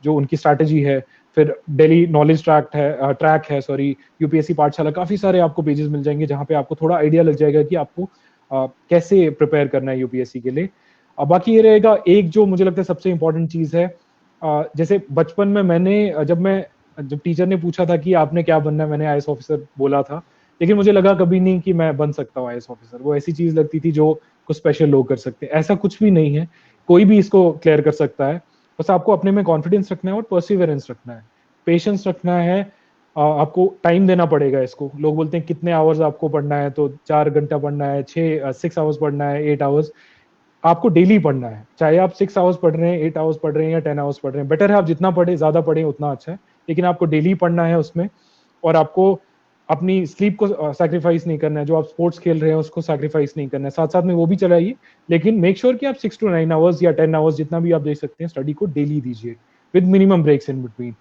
जो उनकी स्ट्रैटेजी है। फिर दिल्ली नॉलेज ट्रैक है सॉरी, यूपीएससी पाठशाला, काफी सारे आपको पेजेस मिल जाएंगे जहाँ पे आपको थोड़ा आइडिया लग जाएगा कि आपको कैसे प्रिपेयर करना है यूपीएससी के लिए। अब बाकी ये रहेगा, एक जो मुझे लगता है सबसे इंपॉर्टेंट चीज है, जैसे बचपन में जब टीचर ने पूछा था कि आपने क्या बनना है, मैंने आईएएस ऑफिसर बोला था, लेकिन मुझे लगा कभी नहीं कि मैं बन सकता हूँ आईएएस ऑफिसर। वो ऐसी चीज लगती थी जो कुछ स्पेशल लोग कर सकते हैं, ऐसा कुछ भी नहीं है। कोई भी इसको क्लियर कर सकता है। बस आपको अपने में कॉन्फिडेंस रखना है और परसिवरेंस रखना है, पेशेंस रखना है। आपको टाइम देना पड़ेगा इसको। लोग बोलते हैं कितने आवर्स आपको पढ़ना है, तो 4 घंटा पढ़ना है, 6 आवर्स पढ़ना है, 8 आवर्स। आपको डेली पढ़ना है, चाहे आप 6 आवर्स पढ़ रहे हैं, 8 आवर्स पढ़ रहे हैं या 10 आवर्स पढ़ रहे हैं। बेटर है आप जितना पढ़े, ज्यादा पढ़े उतना अच्छा है, लेकिन आपको डेली पढ़ना है उसमें। और आपको अपनी स्लीप को सैक्रिफाइस नहीं करना है। जो आप स्पोर्ट्स खेल रहे हैं उसको सैक्रिफाइस नहीं करना है, साथ साथ में वो भी चलाइए, लेकिन मेक श्योर कि आप 6 to 9 आवर्स या 10 आवर्स जितना भी आप दे सकते हैं स्टडी को डेली दीजिए, with minimum breaks in between.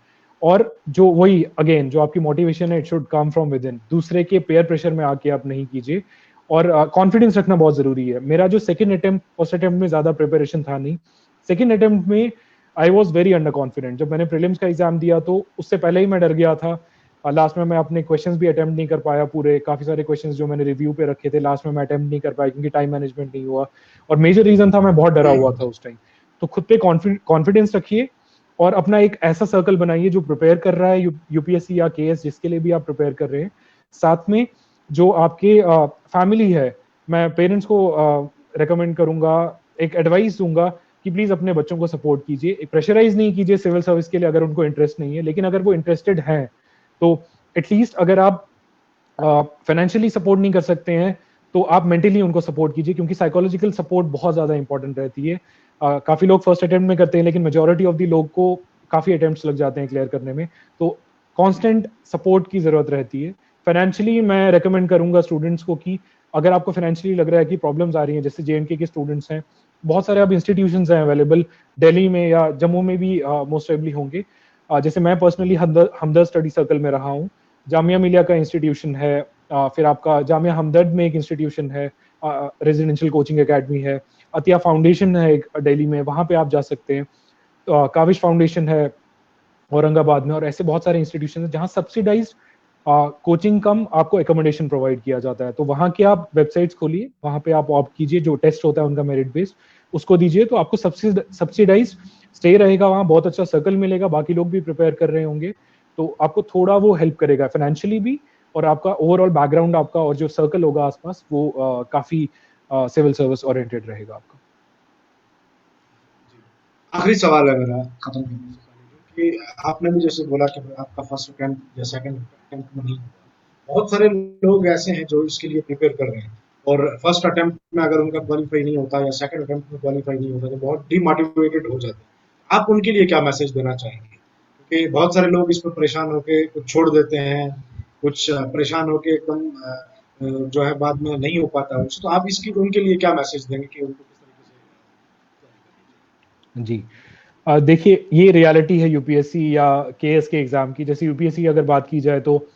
और जो वही अगेन जो आपकी मोटिवेशन है, it should come from within, दूसरे के पेयर प्रेशर में आके आप नहीं कीजिए। और कॉन्फिडेंस रखना बहुत जरूरी है। मेरा जो सेकंड अटेम्प्ट, फर्स्ट अटेम्प्ट में ज्यादा प्रिपरेशन था नहीं, सेकंड अटेम्प्ट में I was very under confident. जब मैंने प्रीलिम्स का एग्जाम दिया तो उससे पहले ही मैं डर गया था। लास्ट में मैं अपने क्वेश्चंस भी अटेम्प्ट नहीं कर पाया पूरे, काफी सारे क्वेश्चंस जो मैंने रिव्यू पे रखे थे लास्ट में मैं अटेम्प्ट नहीं कर पाया क्योंकि टाइम मैनेजमेंट नहीं हुआ। और मेजर रीजन था मैं बहुत डरा हुआ था उस टाइम। तो खुद पे कॉन्फिडेंस रखिए और अपना एक ऐसा सर्कल बनाइए जो प्रिपेयर कर रहा है यूपीएससी या केएस, जिसके लिए भी आप प्रिपेयर कर रहे हैं। साथ में जो आपके फैमिली है, मैं पेरेंट्स को रेकमेंड करूंगा, एक एडवाइस दूंगा कि प्लीज अपने बच्चों को सपोर्ट कीजिए, प्रेशराइज नहीं कीजिए सिविल सर्विस के लिए अगर उनको इंटरेस्ट नहीं है, लेकिन अगर वो इंटरेस्टेड हैं तो एटलीस्ट अगर आप फाइनेंशियली सपोर्ट नहीं कर सकते हैं तो आप मेंटली उनको सपोर्ट कीजिए, क्योंकि साइकोलॉजिकल सपोर्ट बहुत ज्यादा इंपॉर्टेंट रहती है। काफी लोग फर्स्ट अटेम्प्ट में करते हैं लेकिन मेजोरिटी ऑफ दी लोग को काफी अटेम्प्ट्स लग जाते हैं क्लियर करने में, तो कांस्टेंट सपोर्ट की जरूरत रहती है। फाइनेंशियली मैं रेकमेंड करूंगा स्टूडेंट्स को कि अगर आपको फाइनेंशियली लग रहा है कि प्रॉब्लम्स आ रही हैं, जैसे जेएनके के स्टूडेंट्स हैं, बहुत सारे अब इंस्टीट्यूशंस हैं अवेलेबल, दिल्ली में या जम्मू में भी मोस्ट प्रोबेबली होंगे। जैसे मैं पर्सनली हमदर्द स्टडी सर्कल में रहा हूँ, जामिया मिलिया का इंस्टीट्यूशन है, फिर आपका जामिया हमदर्द में एक इंस्टीट्यूशन है, रेजिडेंशियल कोचिंग एकेडमी है, अतिया फाउंडेशन है एक दिल्ली में, वहाँ पे आप जा सकते हैं। काविश फाउंडेशन है औरंगाबाद में, और ऐसे बहुत सारे इंस्टीट्यूशन हैं जहाँ सब्सिडाइज कोचिंग कम आपको एकोमोडेशन प्रोवाइड किया जाता है। तो वहाँ के आप वेबसाइट्स खोलिए, वहाँ पे आप ऑप्ट कीजिए, जो टेस्ट होता है उनका मेरिट बेस्ड उसको दीजिए, तो आपको सब्सिडाइज स्टे रहेगा, वहाँ बहुत अच्छा सर्कल मिलेगा, बाकी लोग भी प्रिपेयर कर रहे होंगे, तो आपको थोड़ा वो हेल्प करेगा फाइनेंशियली भी, और आपका ओवरऑल बैकग्राउंड आपका और जो सर्कल होगा आसपास वो काफी सिविल सर्विस ओरिएंटेड रहेगा आपका। आखिरी सवाल है मेरा खत्म करने से पहले, कि आपने भी जैसे बोला कि आपका फर्स्ट अटेम्प्ट या सेकंड अटेम्प्ट में नहीं हुआ, बहुत सारे लोग ऐसे हैं जो इसके लिए प्रिपेयर कर रहे हैं और फर्स्ट अटेम्प्ट में अगर उनका क्वालिफाई नहीं होता या सेकंड अटेम्प्ट में क्वालिफाई नहीं होता तो बहुत डिमोटिवेटेड हो जाते हैं। आप उनके लिए क्या मैसेज देना चाहेंगे? क्योंकि बहुत सारे लोग इस पर परेशान होके कुछ छोड़ देते हैं, कुछ परेशान होके एकदम जो है बाद में नहीं हो पाता है, तो आप इसकी उनके लिए क्या मैसेज देंगे कि उनको किस तरीके से जी, देखिए ये रियलिटी है यूपीएससी या केएस के एग्जाम की। जैसे यूपीएससी की अगर बात की जाए तो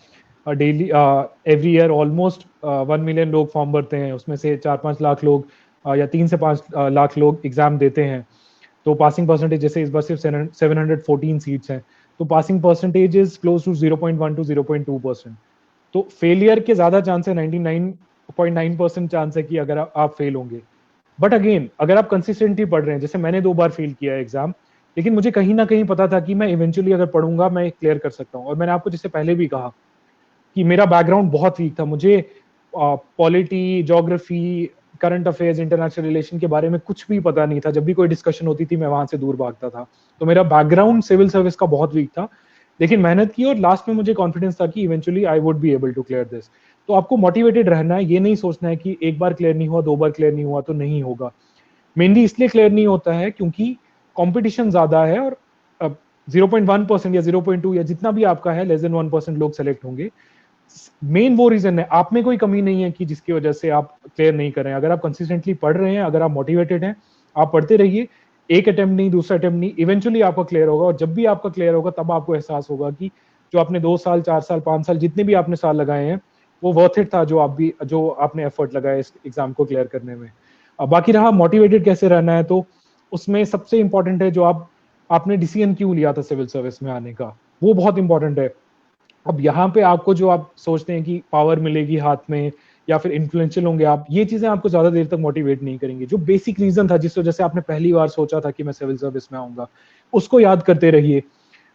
daily every year almost 1 million लोग फॉर्म भरते हैं, उसमें से 4-5 लाख लोग या 3 से 5 लाख लोग एग्जाम देते हैं। तो पासिंग परसेंटेज, जैसे इस बार सिर्फ 714 सीट्स हैं, तो passing percentage is close to 0.1 to 0.2%। तो फेलियर के ज्यादा चांस है, 99.9% चांस है कि अगर आप फेल होंगे। बट अगेन अगर आप कंसिस्टेंटली पढ़ रहे हैं, जैसे मैंने 2 बार फेल किया एग्जाम, लेकिन मुझे कहीं ना कहीं पता था कि मैं इवेंचुअली अगर पढ़ूंगा मैं क्लियर कर सकता हूँ। और मैंने आपको जिससे पहले भी कहा कि मेरा बैकग्राउंड बहुत वीक था, मुझे polity, geography, current affairs, international relation के बारे में कुछ भी पता नहीं था। जब भी कोई डिस्कशन होती थी मैं वहां से दूर भागता था। तो मेरा बैकग्राउंड सिविल सर्विस का बहुत वीक था, लेकिन मेहनत की और लास्ट में मुझे कॉन्फिडेंस था कि eventually I would be able to clear this. तो आपको मोटिवेटेड रहना है, ये नहीं सोचना है कि एक बार क्लियर नहीं हुआ, 2 बार क्लियर नहीं हुआ तो नहीं होगा। मेनली इसलिए क्लियर नहीं होता है क्योंकि कंपटीशन ज्यादा है, और 0.1% या 0.2 या जितना भी आपका है, लेस देन 1% लोग सेलेक्ट होंगे। मेन वो रीजन है, आप में कोई कमी नहीं है कि जिसकी वजह से आप क्लियर नहीं कर रहे हैं। अगर आप कंसिस्टेंटली पढ़ रहे हैं, अगर आप मोटिवेटेड हैं, आप पढ़ते रहिए, एक अटेम्प्ट नहीं, दूसरा अटेम्प्ट नहीं, इवेंचुअली आपका क्लियर होगा। और जब भी आपका क्लियर होगा तब आपको एहसास होगा कि जो आपने 2 साल, 4 साल, 5 साल, जितने भी आपने साल लगाए हैं, वो वर्थ इट था, जो आपने एफर्ट लगाया इस एग्जाम को क्लियर करने में। बाकी रहा मोटिवेटेड कैसे रहना है, तो उसमें सबसे इंपॉर्टेंट है जो आपने डिसीजन क्यों लिया था सिविल सर्विस में आने का, वो बहुत इंपॉर्टेंट है। अब यहाँ पे आपको जो आप सोचते हैं कि पावर मिलेगी हाथ में या फिर इन्फ्लुएंशियल होंगे आप, ये चीजें आपको ज्यादा देर तक मोटिवेट नहीं करेंगी। जो बेसिक रीजन था जिस वजह से आपने पहली बार सोचा था कि मैं सिविल सर्विस में आऊंगा, उसको याद करते रहिए,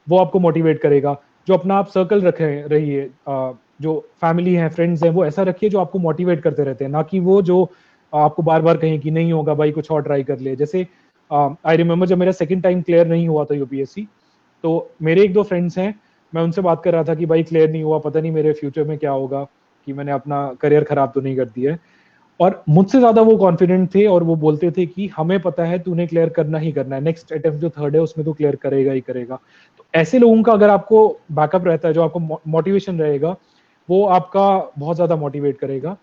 वो आपको मोटिवेट करेगा। जो अपना आप सर्कल रखे रहिए, जो फैमिली है, फ्रेंड्स हैं, वो ऐसा रखिए जो आपको मोटिवेट करते रहते हैं, ना कि वो जो आपको बार बार कहें कि नहीं होगा भाई, कुछ और ट्राई कर ले। जैसे आई रिमेम्बर जब मेरा सेकंड टाइम क्लियर नहीं हुआ था यूपीएससी, तो मेरे 1-2 फ्रेंड्स हैं, मैं उनसे बात कर रहा था कि भाई क्लियर नहीं हुआ, पता नहीं मेरे फ्यूचर में क्या होगा, कि मैंने अपना करियर खराब तो नहीं कर दिया है। और मुझसे ज्यादा वो कॉन्फिडेंट थे और वो बोलते थे कि हमें पता है तूने क्लियर करना ही करना है, नेक्स्ट अटेम्प्ट जो थर्ड है उसमें तू क्लियर करेगा ही करेगा। तो ऐसे लोगों का अगर आपको बैकअप रहता है, जो आपको मोटिवेशन रहेगा, वो आपका बहुत ज्यादा मोटिवेट करेगा।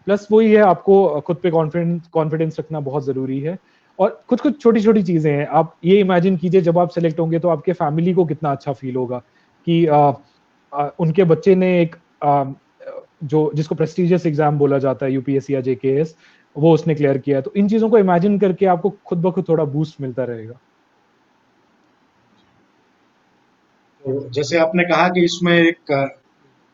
प्लस वही है, आपको खुद पे कॉन्फिडेंस रखना बहुत जरूरी है। और कुछ कुछ छोटी छोटी चीजें हैं, आप ये इमेजिन कीजिए जब आप सेलेक्ट होंगे तो आपके फैमिली को कितना अच्छा फील होगा कि उनके बच्चे ने एक जो जिसको प्रेस्टिजियस एग्जाम बोला जाता है, यूपीएससी या जेकेएस, वो उसने क्लियर किया है। तो इन चीजों को इमेजिन करके आपको खुद ब खुद थोड़ा बूस्ट मिलता रहेगा। तो जैसे आपने कहा कि इसमें एक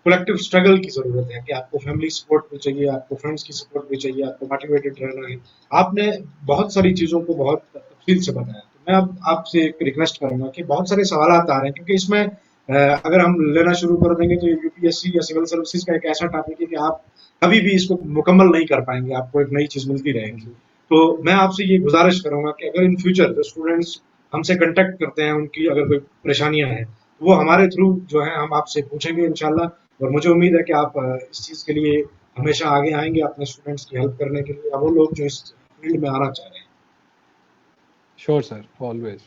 कलेक्टिव स्ट्रगल की जरूरत है कि आपको फैमिली सपोर्ट भी चाहिए, आपको फ्रेंड्स की सपोर्ट भी चाहिए, आपको मोटिवेटेड रहना है। आपने बहुत सारी चीजों को बहुत तफसील से बताया। तो मैं अब आपसे एक रिक्वेस्ट करूंगा कि बहुत सारे सवाल आ रहे हैं, क्योंकि इसमें अगर हम लेना शुरू कर देंगे तो यूपीएससी या सिविल सर्विसेज का एक ऐसा टॉपिक है कि आप कभी भी इसको मुकम्मल नहीं कर पाएंगे, आपको एक नई चीज मिलती रहेगी। तो मैं आपसे ये गुजारिश करूंगा कि अगर इन फ्यूचर जो स्टूडेंट्स हमसे कांटेक्ट करते हैं, उनकी अगर कोई परेशानियां हैं, वो हमारे थ्रू जो है हम आपसे पूछेंगे इंशाल्लाह। और मुझे उम्मीद है कि आप इस चीज़ के लिए हमेशा आगे आएंगे अपने स्टूडेंट्स की हेल्प करने के लिए, या वो लोग जो इस फील्ड में आना चाह रहे हैं। Sure sir, always.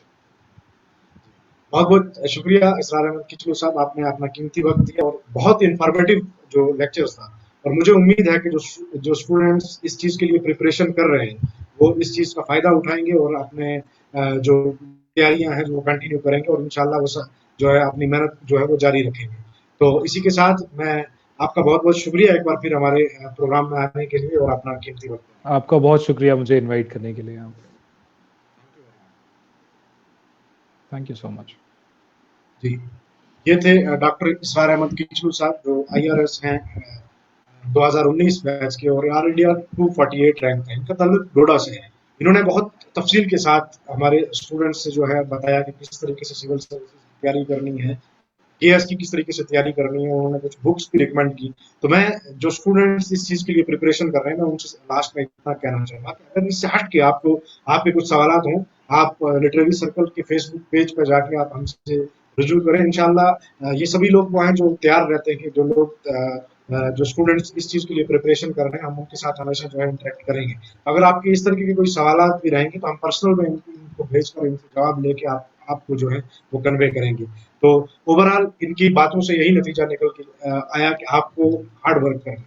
बहुत बहुत शुक्रिया इसरार अहमद किचलू साहब, आपने अपना कीमती वक्त दिया और बहुत इंफॉर्मेटिव जो लेक्चर्स था। और मुझे उम्मीद है कि जो स्टूडेंट्स इस चीज़ के लिए प्रिपरेशन कर रहे हैं, वो इस चीज़ का फ़ायदा उठाएंगे और अपने जो तैयारियां हैं वो कंटिन्यू करेंगे, और इंशाल्लाह वो जो है अपनी मेहनत जो है वो जारी रखेंगे। तो इसी के साथ मैं आपका बहुत बहुत शुक्रिया एक बार फिर हमारे प्रोग्राम में आने के लिए और अपना कीमती वक्त। आपका बहुत शुक्रिया मुझे इनवाइट करने के लिए। Thank you so much. जी, ये थे डॉक्टर इसरार अहमद किचलू साहब, जो आईआरएस हैं 2019 बैच के, और ऑल इंडिया 248 रैंक है। इनका ताल्लुक डोडा से है। इन्होंने बहुत तफसील के साथ हमारे स्टूडेंट्स से जो है बताया कि किस तरीके से सिविल सर्विसेज की तैयारी करनी है, केएस की किस तरीके से तैयारी करनी है। उन्होंने कुछ बुक्स भी रिकमेंड की। तो मैं जो स्टूडेंट्स इस चीज़ के लिए प्रिपरेशन कर रहे हैं, मैं उनसे लास्ट में इतना कहना चाहूँगा कि अगर इससे हट के आपको आपके कुछ सवालात हों, आप लिटरेरी सर्कल के फेसबुक पेज पर जाके आप हमसे रुजू करें। इंशाल्लाह ये सभी लोग वो हैं जो तैयार रहते हैं कि जो लोग जो स्टूडेंट्स इस चीज़ के लिए प्रिपरेशन कर रहे हैं, हम उनके साथ हमेशा जो है इंटरेक्ट करेंगे। अगर आपके इस तरीके के कोई सवालात भी रहेंगे तो हम पर्सनल में इनको भेजकर इनसे जवाब लेके आपको जो है वो कन्वे करेंगे। तो ओवरऑल इनकी बातों से यही नतीजा निकल के आया कि आपको हार्ड वर्क करना है,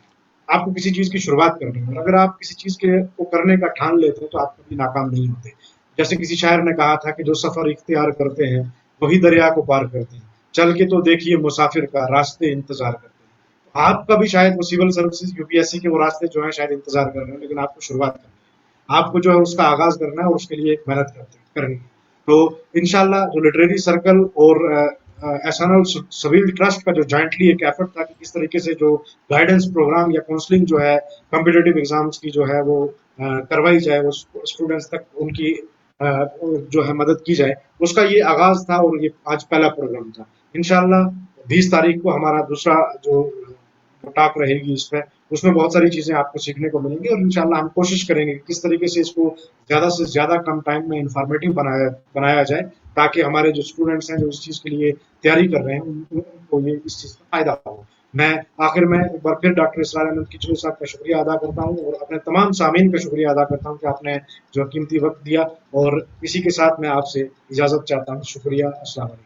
आपको किसी चीज़ की शुरुआत करनी है। और अगर आप किसी चीज़ को करने का ठान लेते हैं तो आप कभी नाकाम नहीं होते। जैसे किसी शायर ने कहा था कि जो सफ़र इख्तियार करते हैं वही दरिया को पार करते हैं, चल के तो देखिए मुसाफिर का रास्ते इंतजार करते हैं। आपका भी शायद वो सिविल सर्विसेज यूपीएससी के वो रास्ते जो है शायद इंतजार कर रहे हैं, लेकिन आपको शुरुआत करनी है, आपको जो है उसका आगाज करना है और उसके लिए एक मेहनत करनी है। तो इंशाल्लाह जो लिटरेरी सर्कल और एसएनएल सिविल ट्रस्ट का जो जॉइंटली एक एफर्ट था कि किस तरीके से जो गाइडेंस प्रोग्राम या काउंसलिंग जो है कॉम्पिटिटिव एग्जाम्स की जो है वो करवाई जाए, वो स्टूडेंट्स तक उनकी जो है मदद की जाए, उसका ये आगाज था और ये आज पहला प्रोग्राम था। इंशाल्लाह 20 तारीख को हमारा दूसरा जो टॉक रहेगी इस पे, उसमें बहुत सारी चीजें आपको सीखने को मिलेंगी। और इंशाल्लाह हम कोशिश करेंगे कि किस तरीके से इसको ज्यादा से ज्यादा कम टाइम में इंफॉर्मेटिव बनाया जाए, ताकि हमारे जो स्टूडेंट्स हैं जो इस चीज के लिए तैयारी कर रहे हैं उनको ये इस चीज का फायदा हो। मैं आखिर में एक बार फिर डॉक्टर इसरार अहमद किचलू साहब का शुक्रिया अदा करता हूँ और अपने तमाम सामीन का शुक्रिया अदा करता हूँ कि आपने जो कीमती वक्त दिया। और इसी के साथ मैं आपसे इजाजत चाहता हूँ। शुक्रिया। अस्सलाम वालेकुम।